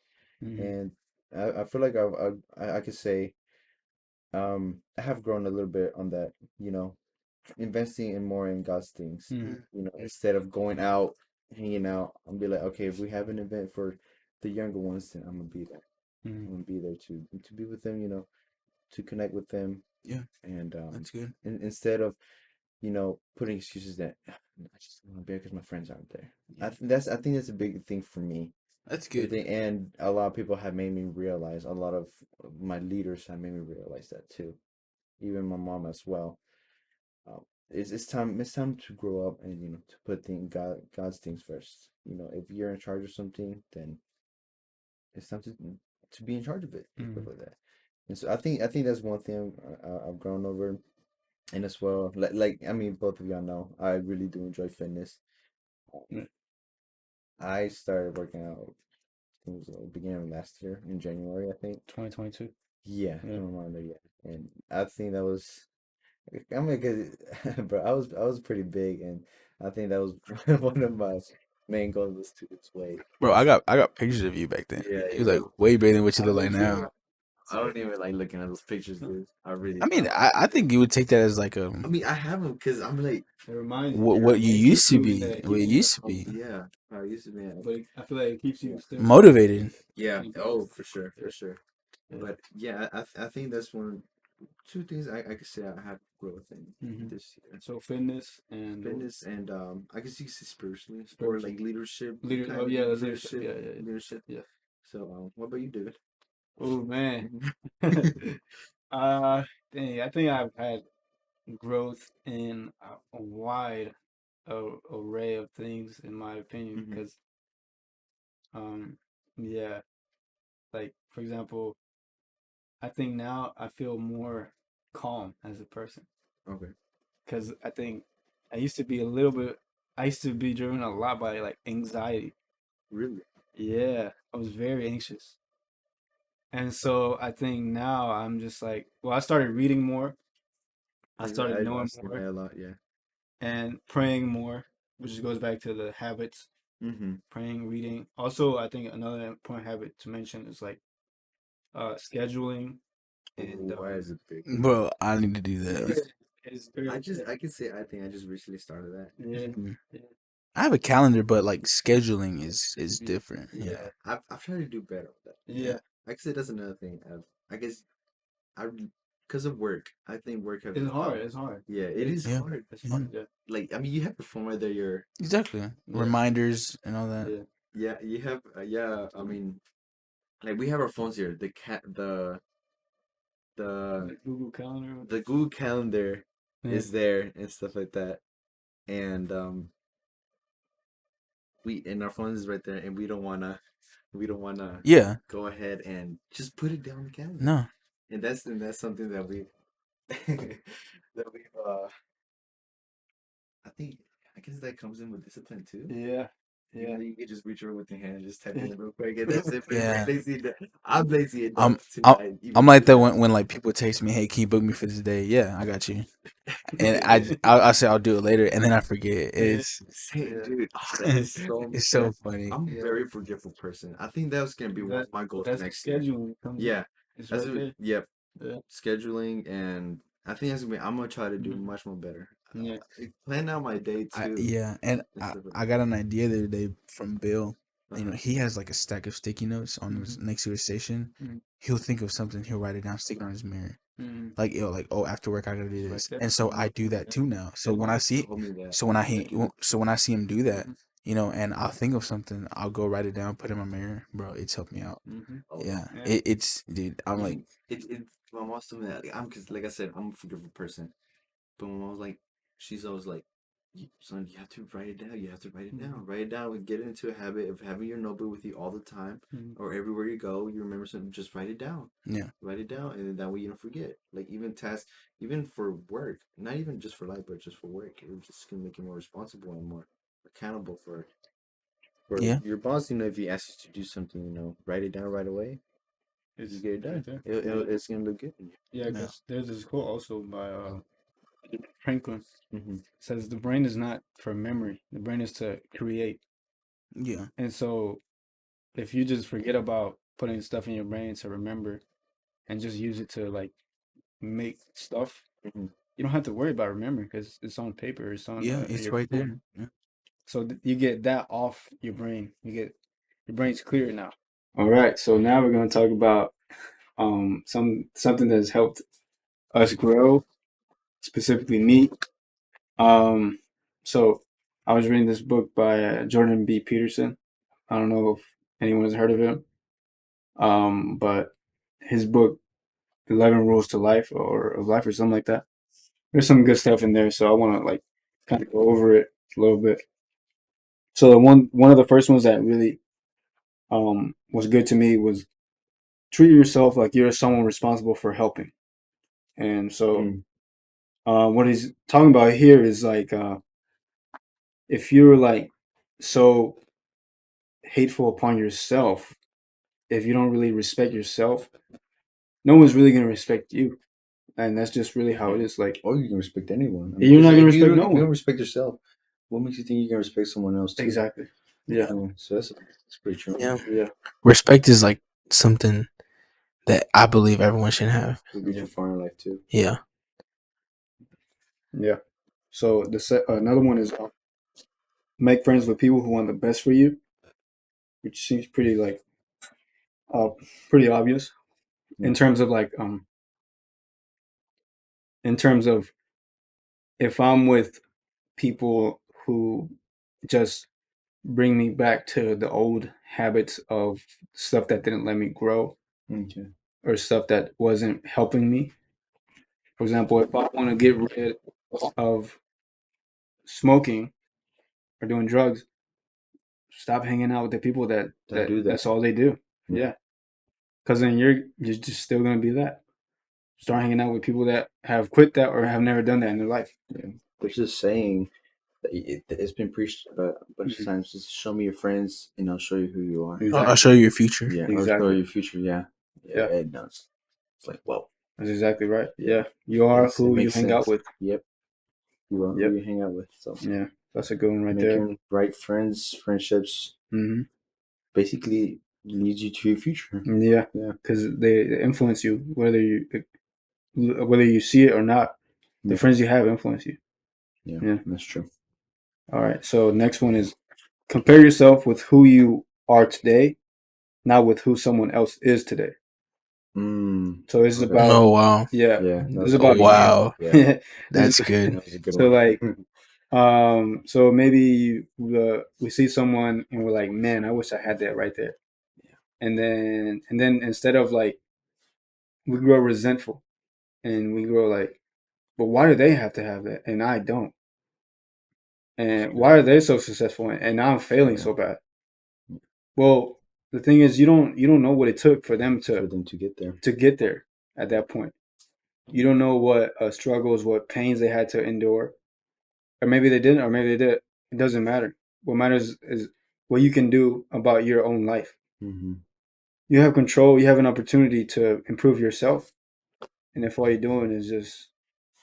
Mm-hmm. And I feel like I could say I have grown a little bit on that, investing in more in God's things, Mm-hmm. instead of going out, hanging out, and be like, okay, if we have an event for the younger ones, then I'm gonna be there. Mm-hmm. I'm gonna be there to be with them, to connect with them, Yeah, and that's good. instead of putting excuses that I just want to be there because my friends aren't there. Yeah. I think that's a big thing for me. That's The good. thing, and a lot of people have made me realize. A lot of my leaders have made me realize that too. Even my mom as well. It's time to grow up and to put God's things first. If you're in charge of something, then it's time to be in charge of it and stuff Mm-hmm. like that. And so I think that's one thing I've grown over, and as well, like I mean, both of y'all know I really do enjoy fitness. Yeah. I started working out. I think it was the beginning of last year in January, I think. 2022. Yeah, Yeah. somewhere around there. Yeah, and I think that was. I mean, cause, bro, I was pretty big, and I think that was one of my main goals was to lose weight. Bro, I got pictures of you back then. Yeah, You was like way bigger than what you look like now. I don't even like looking at those pictures, dude. I really I mean, don't. I think you would take that as like I mean, I have them because I'm like, It reminds you. what you It used keeps to you. be, Yeah, it what keeps you you. used to be, yeah, I used to be. But I feel like it keeps you Yeah, still. motivated. yeah. Yeah. Oh, for sure, for Yeah. sure. Yeah. But yeah, I think that's two things I could say I have growth in Mm-hmm. this year. So fitness and Fitness and I guess you could say spiritually or spiritual. like leadership, Leader. kind Oh of yeah, leadership. leadership, Yeah, yeah, leadership. yeah. So what about you, David? Oh man. uh, Dang. I think I've had growth in a wide array of things, in my opinion. Mm-hmm. Because yeah, like for example, I think now I feel more calm as a person. Okay. Because I think I used to be a little bit I used to be driven a lot by like anxiety. Really? Yeah, I was very anxious. And so I think now I'm just like, well, I started reading more. I started I've knowing seen more that a lot. Yeah. and praying more, which goes back to the habits, Mm-hmm. praying, reading. Also, I think another important habit to mention is like scheduling and Why is it big one? Bro, I need to do yeah, that. it's very I can say I think I just recently started that. yeah, Mhm. yeah, I have a calendar, but like scheduling is different. Yeah. yeah, I've tried to do better with that. yeah. I guess that's another thing. I guess I because of work. I think work have It's hard. It's hard. yeah, it is Yeah. hard. It's Yeah. hard. Yeah, Like I mean, you have your phone right there. Your Exactly. yeah, Reminders and all that. yeah. yeah, you have yeah. I mean, like we have our phones here. The The Google Calendar. the Google Calendar Yeah. is there and stuff like that, and we and our phones is right there, and we don't wanna Yeah. go ahead and just put it down the calendar, No. and that's something that we that we've I think I guess that comes in with discipline too. Yeah, You yeah. know, you can just reach over with your hand and just type it in real quick, and that's it. But Yeah. we're lazy enough. I'm lazy I'm enough to I'm not even I'm do like that that. when like people text me, "Hey, can you book me for this day?" Yeah, I got you. And I say I'll do it later, and then I forget. Yeah, Same, yeah, dude. Oh, that is so. It's so funny. I'm a yeah. very forgetful person. I think that's gonna be one That of my goals that's next year. scheduling comes in. Yeah, It's that's right there. yep. Yeah. Scheduling and I think that's gonna be. I'm gonna try to do Mhm. much more better. Yeah. Plan out my day too Yeah, and and stuff like I that. got an idea the other day from Bill. You know, Uh-huh. he has like a stack of sticky notes on his Mhm. next to his station. Mhm. He'll think of something, he'll write it down, stick it on his mirror. Mhm. Like like, oh, after work I gotta do It's right this, there. and so I Mhm. do that Yeah. too now. So My when I mom see, told me that. so when I Thank you. so when I see him do that, Mhm. you know, and I'll think of something, I'll go write it down, put it in my mirror, bro. It's helped me out. Mhm. Oh, Yeah, Yeah. it's dude. I'm like, even it. My mom's told me that. Like, I'm because like I said, I'm a forgiving person. But my mom was like, she's always like, son, you have to write it down. You have to write it Mhm. down. Write it down. And get into a habit of having your notebook with you all the time, Mhm. or everywhere you go. You remember something, just write it down. yeah, Write it down, and then that way you don't forget. Like even tasks, even for work, not even just for life, but just for work. It just can make you more responsible and more accountable for yeah, your boss. You know, if he asks you to do something, you know, write it down right away. You It's get it right done. there. Yeah. It's gonna look good. Yeah, yeah, because there's this quote also by Franklin. Mm-hmm. It says the brain is not for memory. The brain is to create. yeah, And so if you just forget about putting stuff in your brain to remember and just use it to like make stuff, Mm-hmm. you don't have to worry about remembering because it's on paper, it's on yeah. It's your right phone. there. Yeah, So you get that off your brain. You get your brain's clear now. All right, so now we're going to talk about something that has helped us grow, specifically me. Um, so I was reading this book by Jordan B. Peterson. I don't know if anyone has heard of him, but his book 11 Rules to Life or of Life or something like that. There's some good stuff in there, so I want to like kind of go over it a little bit. So the one of the first ones that really was good to me was treat yourself like you're someone responsible for helping. And so Mm. what he's talking about here is like if you're like so hateful upon yourself, if you don't really respect yourself, no one's really gonna respect you, and that's just really how it is. Like Or you can respect anyone. I mean, you're not 'cause gonna respect no if you don't one. respect yourself, what makes you think you can respect someone else too? Exactly. Yeah. So that's pretty true. yeah. Yeah. Respect is like something that I believe everyone should have. It'll get Yeah. you far in life too. Yeah, Yeah. So another one is make friends with people who want the best for you, which seems pretty like uh pretty obvious Yeah. in terms of like in terms of if I'm with people who just bring me back to the old habits of stuff that didn't let me grow Okay. or stuff that wasn't helping me. For example, if I want to get rid of smoking or doing drugs, stop hanging out with the people That do that. that's all they do. Yeah. Yeah, because then you're just still gonna be that. Start hanging out with people that have quit that or have never done that in their life. Yeah. There's this saying. It's been preached a bunch of Mhm. times. Just show me your friends, and I'll show you who you are. I'll Exactly. show you your future. Yeah, I'll show you Exactly. your future. Yeah, Yeah, yeah, it does. It's like, well, that's exactly right. yeah, Yeah, you are it who you makes hang out sense. with. Yep, you are who Yep. you hang out with. So Yeah, that's a good one right there. making right friendships, Hmm. basically leads you to your future. Yeah, Yeah, because they influence you whether you see it or not. The yeah, friends you have influence you. yeah. Yeah. That's true. All right. So next one is compare yourself with who you are today, not with who someone else is today. So this is Okay. about, Oh wow. yeah, Yeah, this is that's Oh about deep. you. wow. Yeah, This is- That's good. that was a good so one. like, so maybe we see someone and we're like, man, I wish I had that right there. Yeah. And then instead of like, we grow resentful and we grow like, but why do they have to have that and I don't? And why are they so successful and I'm failing Yeah, so bad? Well, the thing is, you don't know what it took for them for them to get there. to get there at that point. You don't know what struggles, what pains they had to endure, or maybe they didn't, or maybe they did. It doesn't matter. What matters is what you can do about your own life. Mm-hmm. You have control. You have an opportunity to improve yourself. And if all you're doing is just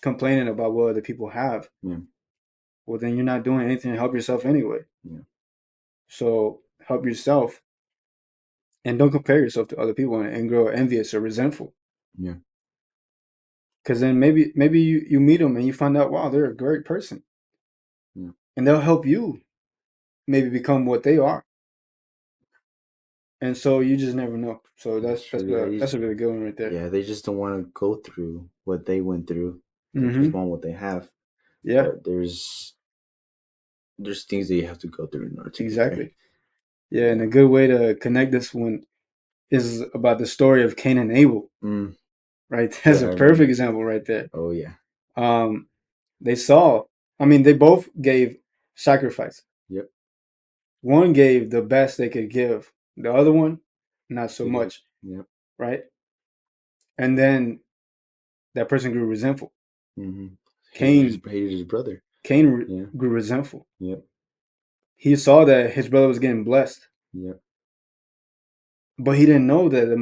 complaining about what other people have, Yeah, well, then you're not doing anything to help yourself anyway. yeah, So help yourself and don't compare yourself to other people and grow envious or resentful. yeah, Because then maybe you meet them and you find out, wow, they're a great person, yeah. and they'll help you maybe become what they are. And so you just never know. So That's that's true. that's Yeah, a that's a really good one right there. yeah. They just don't want to go through what they went through. They just Mm-hmm. want what they have. Yeah, But there's things that you have to go through in order to get there. exactly. Yeah, and Yeah. a good way to connect this one is about the story of Cain and Abel. Mm, Right, yeah, that's a I perfect remember. example right there. Oh yeah. Um, they saw. I mean, they both gave sacrifice. Yep. One gave the best they could give. The other one, not so Didn't. much. Yep. Right, and then that person grew resentful. Mm-hmm. Cain Hated his brother. Cain Yeah. grew resentful. Yep. He saw that his brother was getting blessed, Yep. but he didn't know that the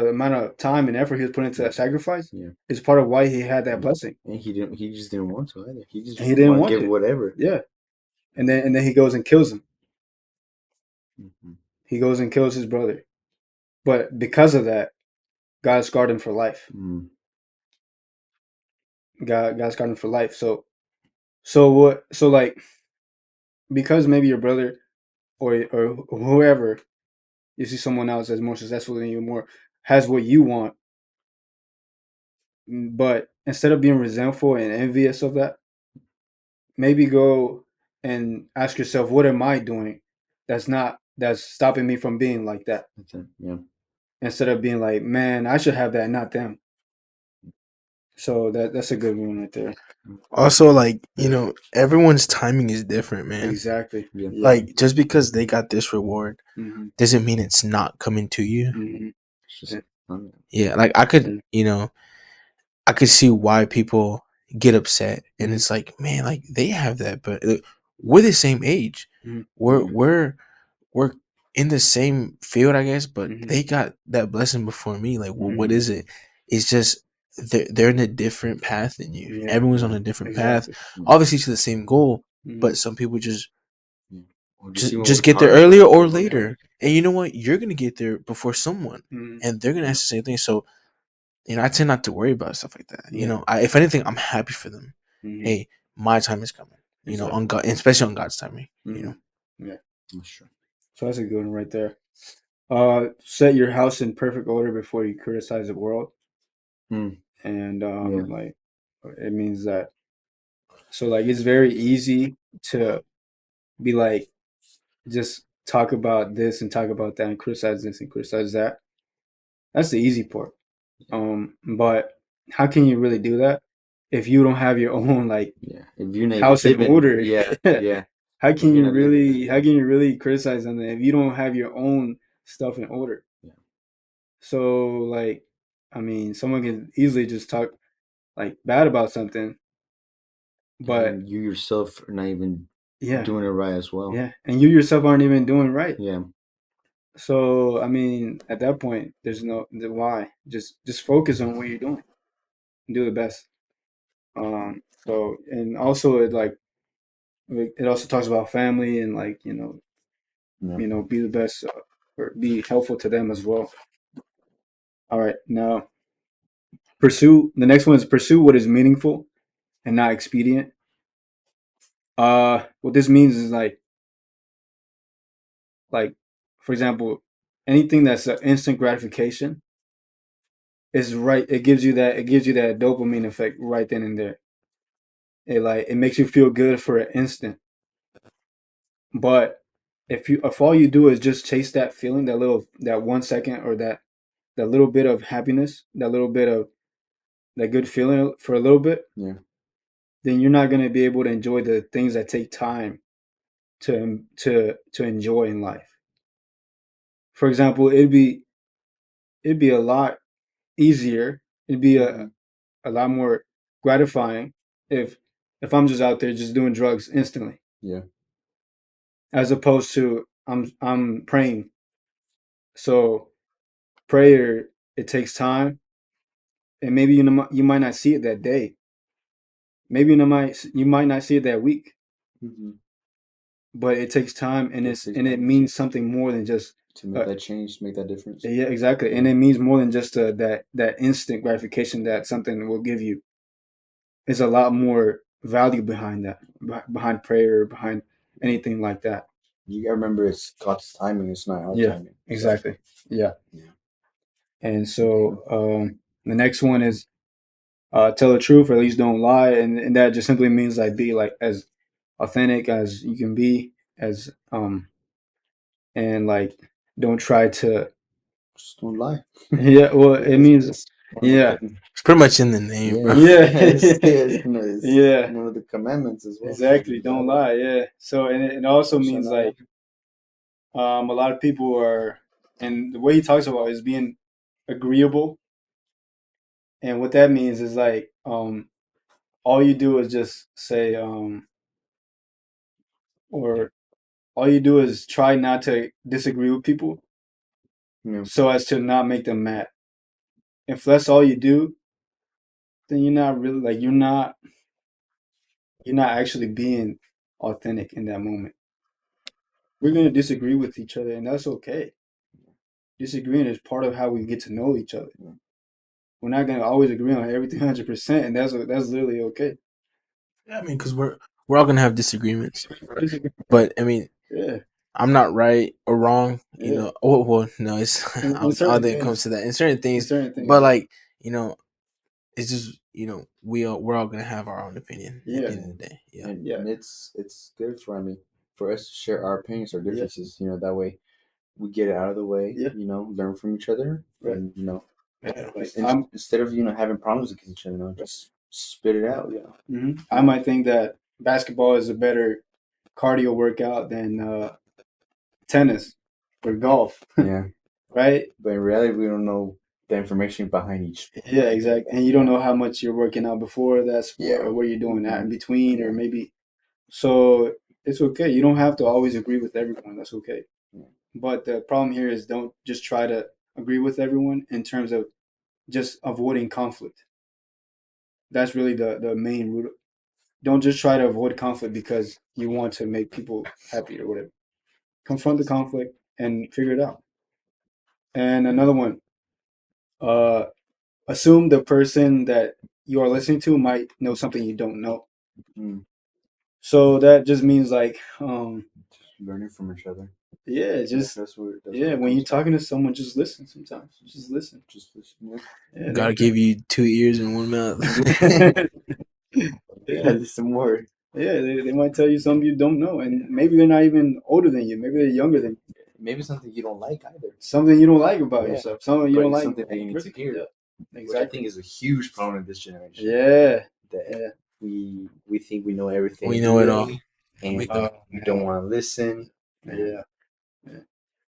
amount of time and effort he was putting into that sacrifice Yeah. is part of why he had that Yeah. blessing. And he didn't. He just didn't want to either. He just And he didn't wanted to want give it. whatever. Yeah. And then he goes and kills him. Mm-hmm. He goes and kills his brother. But because of that, God scarred him for life. Mm. God scarred him for life. So what? So like because maybe your brother or whoever, you see someone else that's more successful than you, more has what you want, but instead of being resentful and envious of that, maybe go and ask yourself, what am I doing that's stopping me from being like that? That's it. Yeah. Instead of being like, man, I should have that, not them. So that's a good one right there. Also, like, everyone's timing is different, man. Exactly. Yeah. Yeah. Like, just because they got this reward Mm-hmm. doesn't mean it's not coming to you. Mm-hmm. It's just. Yeah. Yeah, like I could, Yeah. I could see why people get upset, and Mm-hmm. it's like, man, like they have that, but we're the same age. Mm-hmm. We're Yeah. we're we're in the same field, I guess, but Mm-hmm. they got that blessing before me. Like, well, what Mm-hmm. is it? It's just they're in a different path than you. Yeah. Everyone's on Yeah. a different path, Exactly. Yeah. obviously to the same goal, Mm-hmm. but some people just Yeah. Or just just even just work get there harder. earlier or Yeah. later. And you know what? You're gonna get there before someone, Mm-hmm. and they're gonna Yeah. ask the same thing. So I tend not to worry about stuff like that. Yeah. If anything, I'm happy for them. Mm-hmm. Hey, my time is coming. On Exactly. God, especially on God's timing. Mm-hmm. Yeah. That's true. So that's a good one right there. Set your house in perfect order before you criticize the world, Mm. and Yeah. like it means that. So like it's very easy to be like just talk about this and talk about that and criticize this and criticize that. That's the easy part. But how can you really do that if you don't have your own like Yeah. If you're not house in living. order? Yeah. Yeah. How If can you're you not living that. really how Yeah. can you really criticize them if you don't have your own stuff in order? Yeah. So like I mean someone can easily just talk like bad about something, And but then you yourself are not even Yeah, doing it right as well. yeah, and you yourself aren't even doing right. Yeah. So I mean, at that point, there's no why. Just focus on what you're doing. And do the best. So and also it also talks about family and like Yeah. be the best or be helpful to them as well. All right, now pursue the next one is pursue what is meaningful and not expedient. What this means is like for example, anything that's an instant gratification is right. It gives you that dopamine effect right then and there. It makes you feel good for an instant, but if all you do is just chase that feeling, that 1 second or that little bit of happiness, that little bit of that good feeling for a little bit, Yeah. then you're not going to be able to enjoy the things that take time to enjoy in life. For example, it'd be a lot easier. It'd be Hmm. a lot more gratifying if I'm just out there just doing drugs instantly, Yeah. as opposed to I'm praying. So prayer, it takes time, and maybe you might not see it that day. Maybe you might not see it that week, Hmm. but it takes time, and It takes it time means something more than just to make uh, that change, to make that difference. yeah, exactly, and Yeah. it means more than just that instant gratification that something will give you. There's a lot more value behind that, behind prayer, behind anything like that. You gotta remember, it's God's timing. It's not our Yeah, timing. So, exactly. Yeah, yeah. and Okay. so the next one is tell the truth or at least don't lie, and that just simply means like be like as authentic as you can be, as and like don't try to. Just don't lie. Yeah, well, it means It's one of yeah, the, It's pretty much in the name, yeah, bro. yeah, it's yeah, one of the commandments as well. So exactly. Don't lie. Yeah. So and it also you shall means not lie. like a lot of people are, and the way he talks about is being agreeable, and what that means is like all you do is just say or all you do is try not to disagree with people Yeah. so as to not make them mad. If that's all you do, then you're not really like you're not actually being authentic in that moment. We're gonna disagree with each other, and that's okay. Disagreeing is part of how we get to know each other. Yeah. We're not gonna always agree on everything 100%, and that's literally okay. Yeah, I mean, because we're all gonna have disagreements, Disagree. but I mean, Yeah, I'm not right or wrong. You yeah. know, oh well, no, it's I In don't certain think it comes things, to that in certain in things, certain things, but yeah, like it's just we're all gonna have our own opinion at yeah, the end of the day. Yeah, yeah, And it's good for, I mean, for us to share our opinions, our yeah, differences. That way we get it out of the way. yeah. Learn from each other, Right. and Yeah, like instead of having problems against each other, just spit it out. I might think that basketball is a better cardio workout than tennis or golf, Yeah. right? But in reality, we don't know the information behind each sport. Yeah, exactly. And you don't know how much you're working out before that sport Yeah. or what you're doing that Mhm. in between, or Yeah. maybe. So it's okay. You don't have to always agree with everyone. That's okay. Yeah. But the problem here is don't just try to agree with everyone in terms of just avoiding conflict. That's really the main root. Don't just try to avoid conflict because you want to make people happy or whatever. Confront the conflict and figure it out. And another one, uh, assume the person that you are listening to might know something you don't know. Mm. So that just means like, Just learning from each other. yeah, Yeah, just that's what yeah. it When comes you're to. talking to someone, just listen. Sometimes, just listen. Just listen. Yeah. Yeah, gotta give you 2 ears and 1 mouth. yeah, Listen more. yeah. They might tell you something you don't know, and maybe they're not even older than you. Maybe they're younger than you. Maybe something you don't like either. Something you don't like about Yeah. yourself. Something you But don't it's like something that about you the need to person. hear. Yeah, Which I exactly. think is a huge problem in this generation. Yeah, That yeah. we think we know everything, We know it all. and Oh we don't man. want to listen, and Yeah, yeah,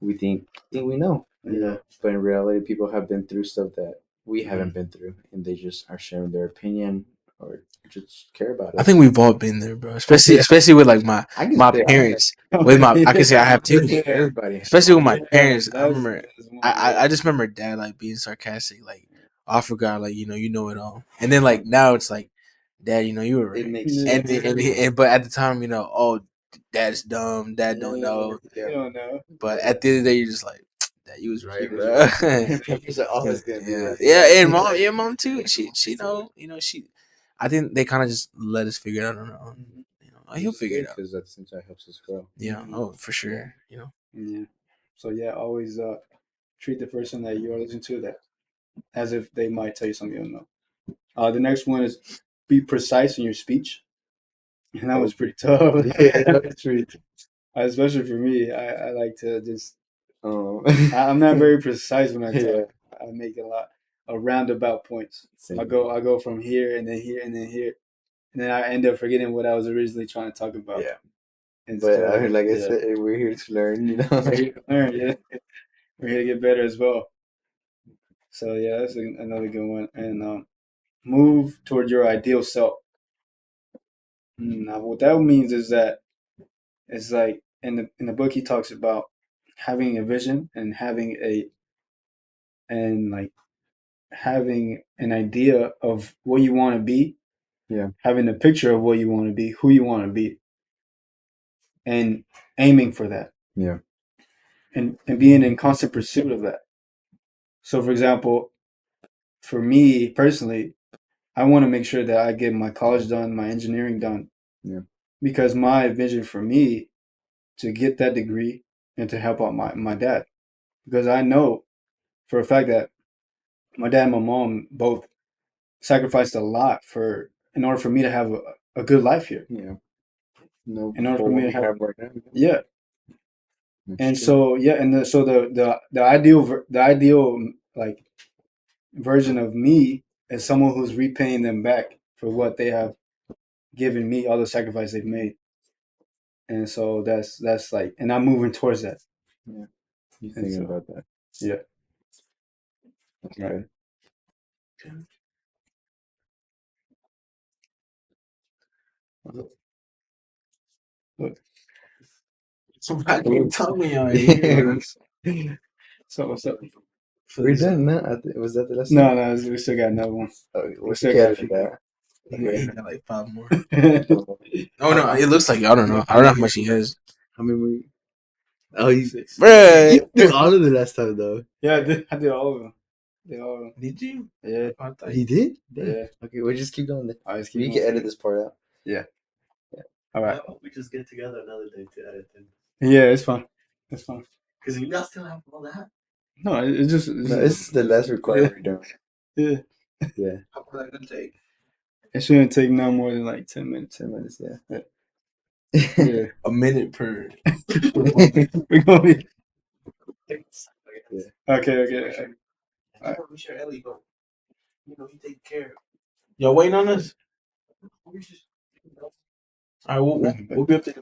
we think we know, yeah. But in reality, people have been through stuff that we Mhm. haven't been through, and they just are sharing their opinion or just care about us. I think we've all been there, bro. Especially with like my I can my say parents. With my, I can say I have too. everybody. Especially with my Yeah, parents, I that's, remember. that's one, I just remember dad like being sarcastic, like, "Oh, I forgot, like you know it all." And then like now it's like, "Dad, you were It right." makes yeah. sense. And but at the time, oh, dad's dumb. Dad don't know. You Yeah. don't know. But at the end of the day, you're just like, "Dad, you was He right, was bro." right. Parents are always gonna be Yeah, right. yeah, and mom too. She know, she. I think they kind of just let us figure it out on our own. Mhm. He'll figure it out. Because at the same time it helps us grow. Yeah. Mhm. Oh, for sure. Yeah. So yeah, always treat the person that you are listening to that as if they might tell you something you don't know. The next one is be precise in your speech, and that was pretty tough. Yeah, that's true. Especially for me, I like to just. Um, I'm not very precise when I talk. yeah, I make a lot of roundabout points. I same. go from here and then here and then here, and then I end up forgetting what I was originally trying to talk about. Yeah, but Instead I of mean, like I yeah, said, we're here to learn. we're here to learn. Yeah, we're here to get better as well. So yeah, that's another good one. And move toward your ideal self. Now, what that means is that it's like in the book he talks about having a vision and like having an idea of what you want to be, Yeah, having a picture of what you want to be, who you want to be, and aiming for that, yeah, and being in constant pursuit of that. So, for example, for me personally, I want to make sure that I get my college done, my engineering done, yeah, because my vision for me to get that degree and to help out my dad, because I know for a fact that my dad and my mom both sacrificed a lot for in order for me to have a good life here. yeah. No, In order for for me what to we have have right now. yeah, That's and true. so yeah, and so the ideal like version of me is someone who's repaying them back for what they have given me, all the sacrifice they've made, and so that's like, and I'm moving towards that, Yeah, you and thinking so about that? yeah, That's right. good. Look, Somebody tell me out here. so what's up? We're done now. Was that the last No, one? no, we still got another one. Oh, We we still can got a edit few it more. out. He Okay. got like 5 more. Oh, Oh no, it looks like I don't know. I don't know how much he has. how many we? Oh, you Six. Bruh. did all of the last time though. Yeah, I did all of them. Did all of them. Did you? Yeah, I thought He did? Damn. yeah. Okay, we'll just keep going then. I just keep We going. can edit this part out. Yeah. All right. We just get together another day to edit then. Yeah, it's fine. It's fine. Because you guys still have all that. No, it's just it's No, this is the last recording we're doing. yeah. Yeah. How long that gonna take? It shouldn't take no more than like 10 minutes. 10 minutes, yeah. Yeah. A minute per. We're gonna be Yeah. okay. Okay. We sure Ellie go. He take care. Y'all waiting on us? All right, we'll be up there.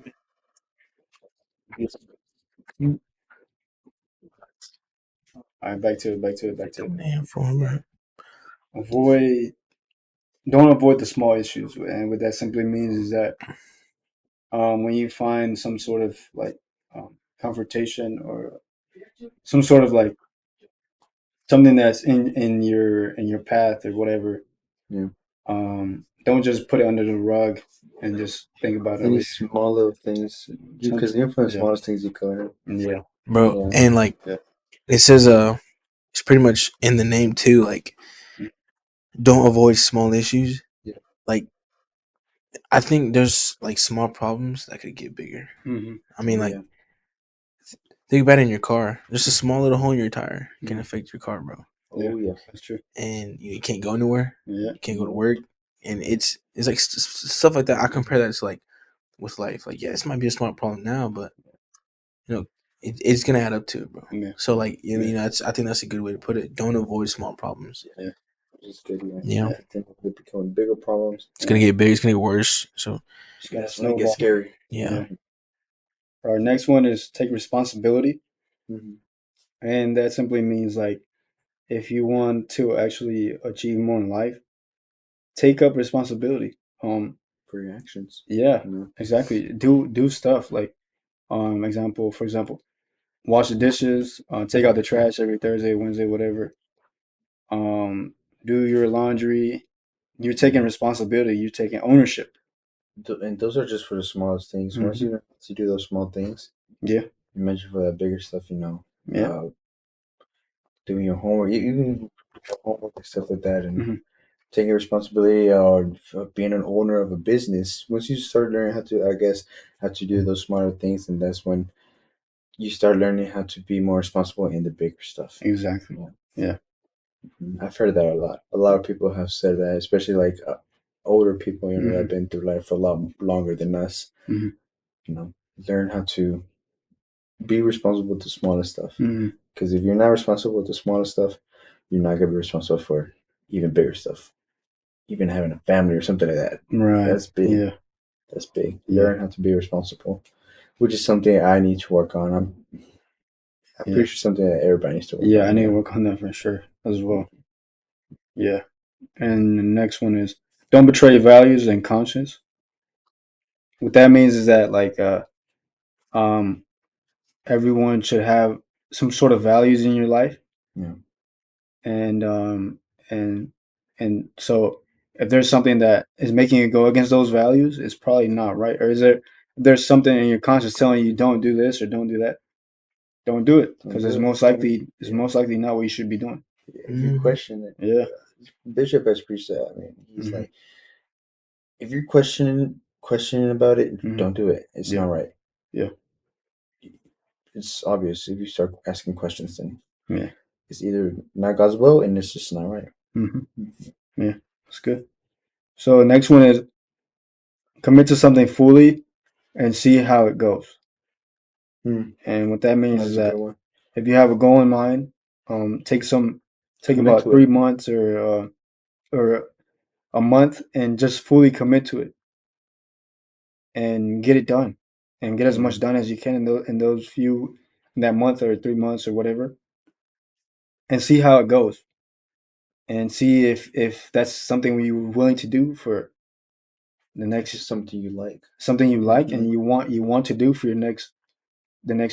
All right. Back to it. Back to it. Back to it. Man, for him, bro. Avoid. Don't avoid the small issues, and what that simply means is that when you find some sort of like confrontation or some sort of like something that's in your path or whatever, Yeah. don't just put it under the rug and just think about it Any later. small little things, because even from the Yeah. smallest things you can learn. Yeah. Bro, Yeah. and like Yeah. it says, it's pretty much in the name too. Like, don't avoid small issues. Yeah. Like, I think there's like small problems that could get bigger. Mm-hmm. I mean, like, Yeah. think about it in your car. Just a small little hole in your tire can Mhm. affect your car, bro. Oh, yeah. That's true. And you can't go anywhere. Yeah. You can't go to work, and it's like stuff like that. I compare that to like with life. Like, yeah, this might be a small problem now, but you know, it's gonna add up to it, bro. Yeah. So like, Yeah. I think that's a good way to put it. Don't avoid small problems. Yeah. Just good, yeah. Yeah, Then they become bigger problems. it's gonna get big. It's gonna get worse. So Just gotta That's when it gets snowball. scary. yeah, Yeah. Our next one is take responsibility, Mm-hmm. and that simply means like if you want to actually achieve more in life, take up responsibility. For your actions. Yeah, You know? exactly. Do stuff like for example, wash the dishes, take out the trash every Thursday, Wednesday, whatever. Um, do your laundry. You're taking responsibility. You're taking ownership. And those are just for the smallest things. Once Hmm. you learn to do those small things, Yeah, you mentioned for that bigger stuff, yeah, doing your homework, even your homework and stuff like that, and hmm taking responsibility of being an owner of a business. Once you start learning how to, I guess, how to do those smaller things, and that's when you start learning how to be more responsible in the bigger stuff. exactly. Yeah. Yeah, I've heard that a lot. A lot of people have said that, especially like older people, that hmm have been through life for a lot longer than us. hmm You know, learn how to be responsible with the smallest stuff. hmm Because if you're not responsible with the smallest stuff, you're not gonna be responsible for even bigger stuff. Even having a family or something like that. right. That's big. Yeah, That's big. yeah, Learn how to be responsible, which is something I need to work on. I'm yeah, pretty sure something that everybody needs to work yeah. I on. need to work on that for sure as well. Yeah, and the next one is don't betray values and conscience. What that means is that um, everyone should have some sort of values in your life, Yeah. and and and so if there's something that is making you go against those values, it's probably not right. Or is there if there's something in your conscience telling you don't do this or don't do that, don't do it Don't because do it's it. most likely Yeah. not what you should be doing. If you Mhm. question it, Yeah. Bishop has preached that. I mean, he's Hmm. like, if you're questioning about it, Hmm. don't do it. It's Yeah. not right. Yeah. It's obvious if you start asking questions, then Yeah. it's either not God's will and it's just not right. Hmm. Yeah. That's good. So next one is commit to something fully and see how it goes. Hmm. And what that means is That's a good that one. if you have a goal in mind, take Commit about to it. 3 months or a month and just fully commit to it and get it done and get as Yeah. much done as you can in that month or 3 months or whatever and see how it goes and see if that's something you're willing to do for the It's next just something you like. something you like Hmm. and you want to do for the next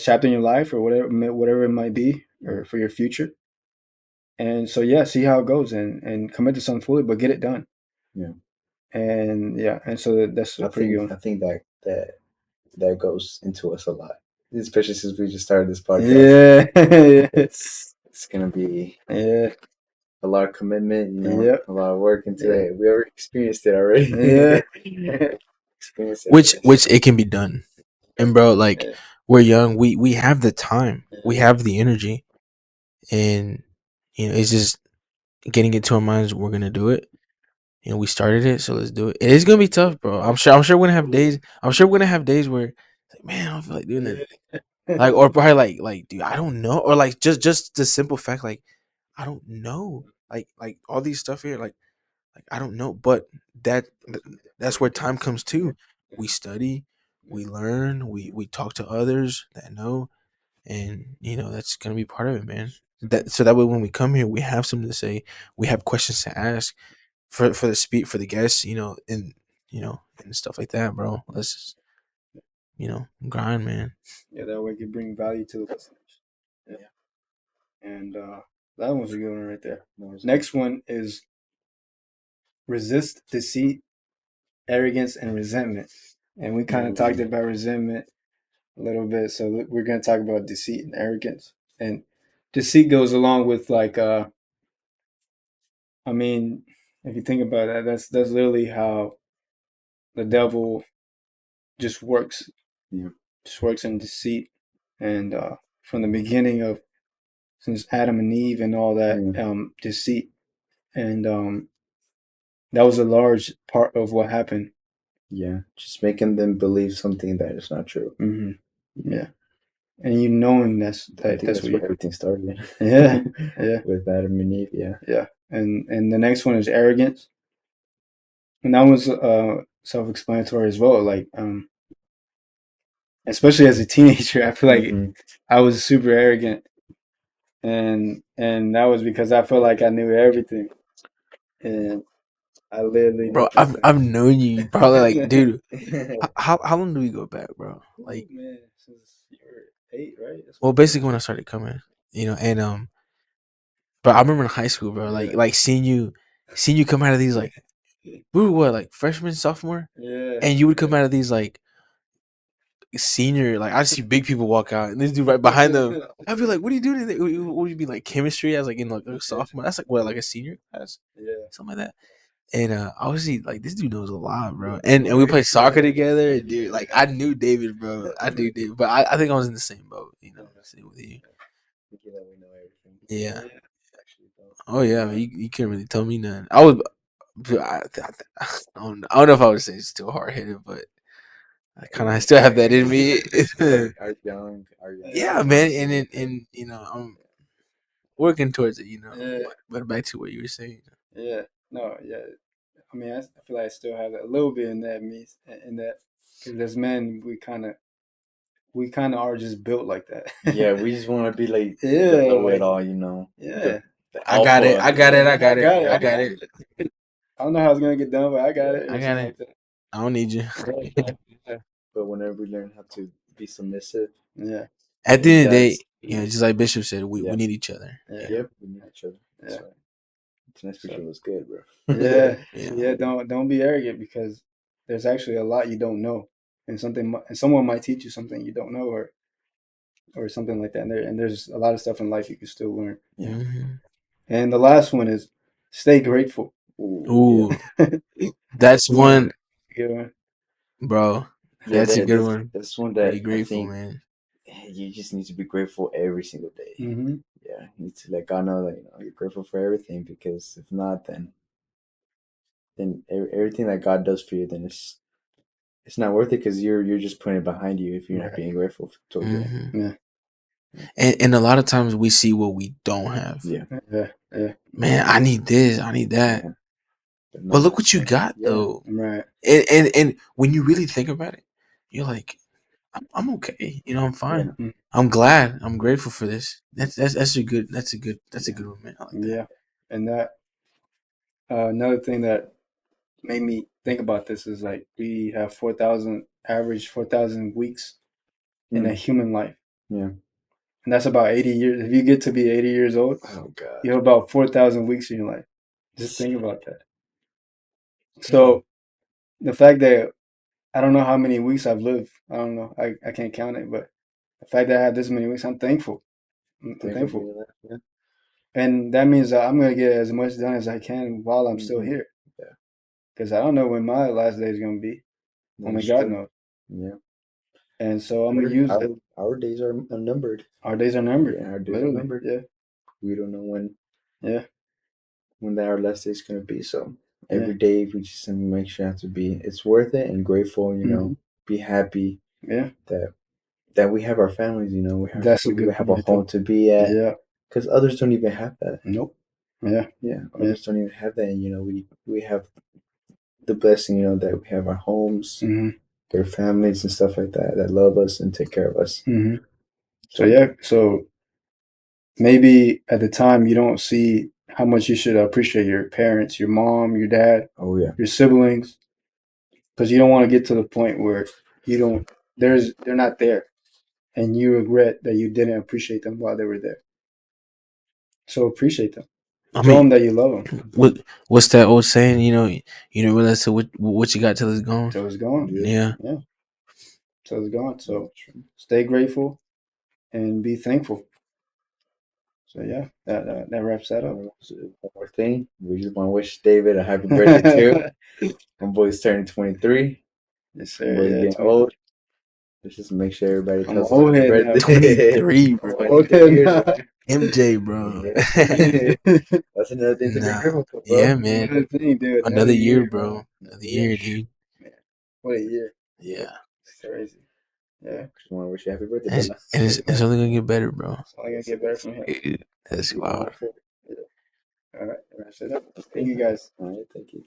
chapter in your life or whatever it might be or for your future. And so yeah, see how it goes and commit to something fully, but get it done. Yeah. And yeah, and so that's a I pretty good think one. I think that goes into us a lot, especially since we just started this podcast. Yeah, It's gonna be yeah, a lot of commitment, yeah, a lot of work into yeah, it. We already experienced it already. yeah, Experienced it Which already. which it can be done. And bro, like yeah, we're young, we have the time, we yeah, have the energy, and it's just getting it to our minds. We're gonna do it, and we started it, so let's do it. It is gonna be tough, bro. I'm sure we're gonna have days. I'm sure we're gonna have days where, it's like, man, I don't feel like doing it. Like, or probably like, dude, I don't know, or like just the simple fact, like, I don't know, like all these stuff here, like I don't know, but that that's where time comes too. We study, we learn, we talk to others that know, and that's gonna be part of it, man. That so that way when we come here, we have something to say, we have questions to ask for the for the guests, and stuff like that, bro. Let's just, grind, man. yeah. That way, you bring value to the listeners. Yeah, and that one's a good one right there. No, it's good. Next one is resist deceit, arrogance, and resentment. And we kind of talked Mm, about resentment a little bit, so we're gonna talk about deceit and arrogance. And deceit goes along with I mean, if you think about that, that's literally how the devil just works, yeah, just works in deceit. And from the beginning of since Adam and Eve and all that yeah, deceit, and that was a large part of what happened. yeah. Just making them believe something that is not true. Hmm. Yeah, and you knowing I think that's what that's where you. everything started. Yeah, yeah, With Adam and Eve. Yeah. yeah. And the next one is arrogance, and that was self-explanatory as well. Like especially as a teenager, I feel like Hmm. I was super arrogant, and that was because I felt like I knew everything, and I literally Bro, know this I've known you probably like, dude. thing. How long do we go back, bro? Like, Man, since you were 8, right? That's well, what you basically said. when I started coming, and but I remember in high school, bro, Yeah. like seeing you come out of these like we were what like freshman, sophomore, Yeah. and you would come out of these like senior, like I see big people walk out, and this dude right behind them. I'd be like, "What are you doing?" Would you be like chemistry as like in like a sophomore? That's like what like a senior class, Yeah. something like that. And obviously, like this dude knows a lot, bro. And we played soccer together, and dude, like I knew David, bro. I knew David, but I think I was in the same boat, same with you. Thinking that we know everything. Yeah. Actually, don't. Oh yeah, you can't really tell me nothing. I was, I don't know if I would say it's too hard headed, but I kind of still have that in me. Our young, Yeah, man, and I'm working towards it, Yeah. But back to what you were saying. Yeah. No, yeah. I mean, I feel like I still have a little bit in that me in that because as men, we kind of are just built like that. Yeah, we just want to be like Yeah, the know like it all, you know. yeah. The I got it. alpha. I got it. I I got it. got it. I got it. I don't know how it's gonna get done, but I got it I or got something it. like that. I don't need you. Yeah. But whenever we learn how to be submissive, Yeah. At the end of the day, that's just like Bishop said, we yeah. need each other. Yeah. Yep, we need each other. That's Yeah. right. Tonight's So preaching was good, bro. yeah, Yeah. yeah. Don't be arrogant because there's actually a lot you don't know, and and someone might teach you something you don't know, or something like that. And there's a lot of stuff in life you can still learn. Yeah. And the last one is stay grateful. Ooh, yeah. Ooh, that's one, Good one. bro. Yeah, That's a good that's one. that's one Be that I grateful, think man. you just need to be grateful every single day. Mm-hmm. Yeah, you need to let God know that you're grateful for everything, because if not, then everything that God does for you, then it's not worth it, because you're just putting it behind you if you're not Right. being grateful towards it. hmm Yeah. And a lot of times we see what we don't have. Yeah, Yeah. Yeah. Man, I need this. I need that. yeah. But But no, look what you so, got yeah, though. Right. And when you really think about it, you're like, I'm okay. I'm yeah, fine. I'm glad. I'm grateful for this. That's a good. That's a yeah. good one, man. I like that. Yeah. And that another thing that made me think about this is like we have 4,000 average 4,000 weeks in a Mm, human life, yeah. and that's about 80 years. If you get to be 80 years old, Oh God. you have about 4,000 weeks in your life. Just think about that. Yeah. So the fact that I don't know how many weeks I've lived, I don't know, I can't count it, but the fact that I have this many weeks, I'm thankful. I'm Thankful thankful, being alive. Yeah. and that means that I'm gonna get as much done as I can while I'm still Mm-hmm. here, Yeah. because I don't know when my last day is gonna be. That Only is God true. knows, Yeah. and so I'm gonna use it. Our days are numbered. Our days are numbered, Yeah, our days are literally. numbered. Yeah, We don't know yeah, when our last day is gonna be. So yeah. every day we just make sure to be it's worth it and grateful. Hmm. Be happy Yeah, that we have our families. that's a We good have a point home too. to be at, Yeah. because others don't even have that. Nope. Yeah. Yeah, Yeah. others don't even have that. And, we have the blessing, that we have our homes, Hmm. their families and stuff like that love us and take care of us. Hmm. So So yeah. So maybe at the time you don't see how much you should appreciate your parents, your mom, your dad, oh yeah, your siblings, because you don't want to get to the point where you don't. They're not there, and you regret that you didn't appreciate them while they were there. So appreciate them. I Show mean, them that you love them what's that old saying? You don't realize till what you got till it's gone. till it's gone. yeah, Yeah. Yeah, till it's gone. that's So true. stay grateful and be thankful. So yeah, that wraps that up. One more thing, we just want to wish David a happy birthday too. My boy's turning 23. Yes, My sir. boy's Yeah, getting 23. old. Let's just make sure everybody I'm an tells us old happy head now. birthday. 23, bro. Old 23 head years, now. bro. MJ, bro. Yeah. That's another thing to be Nah. grateful for, bro. Yeah, man. Another thing, dude. Another Another year, year. bro. Another Another year. year, dude. Man, what a year. Yep. Yeah. It's crazy. Yeah. Just want to wish you happy birthday, And brother. it's only gonna get better, bro. It's only gonna get better from here. That's Keep moving wild. forward. Yeah. All right. Wraps it up. Thank you guys. All right, thank you.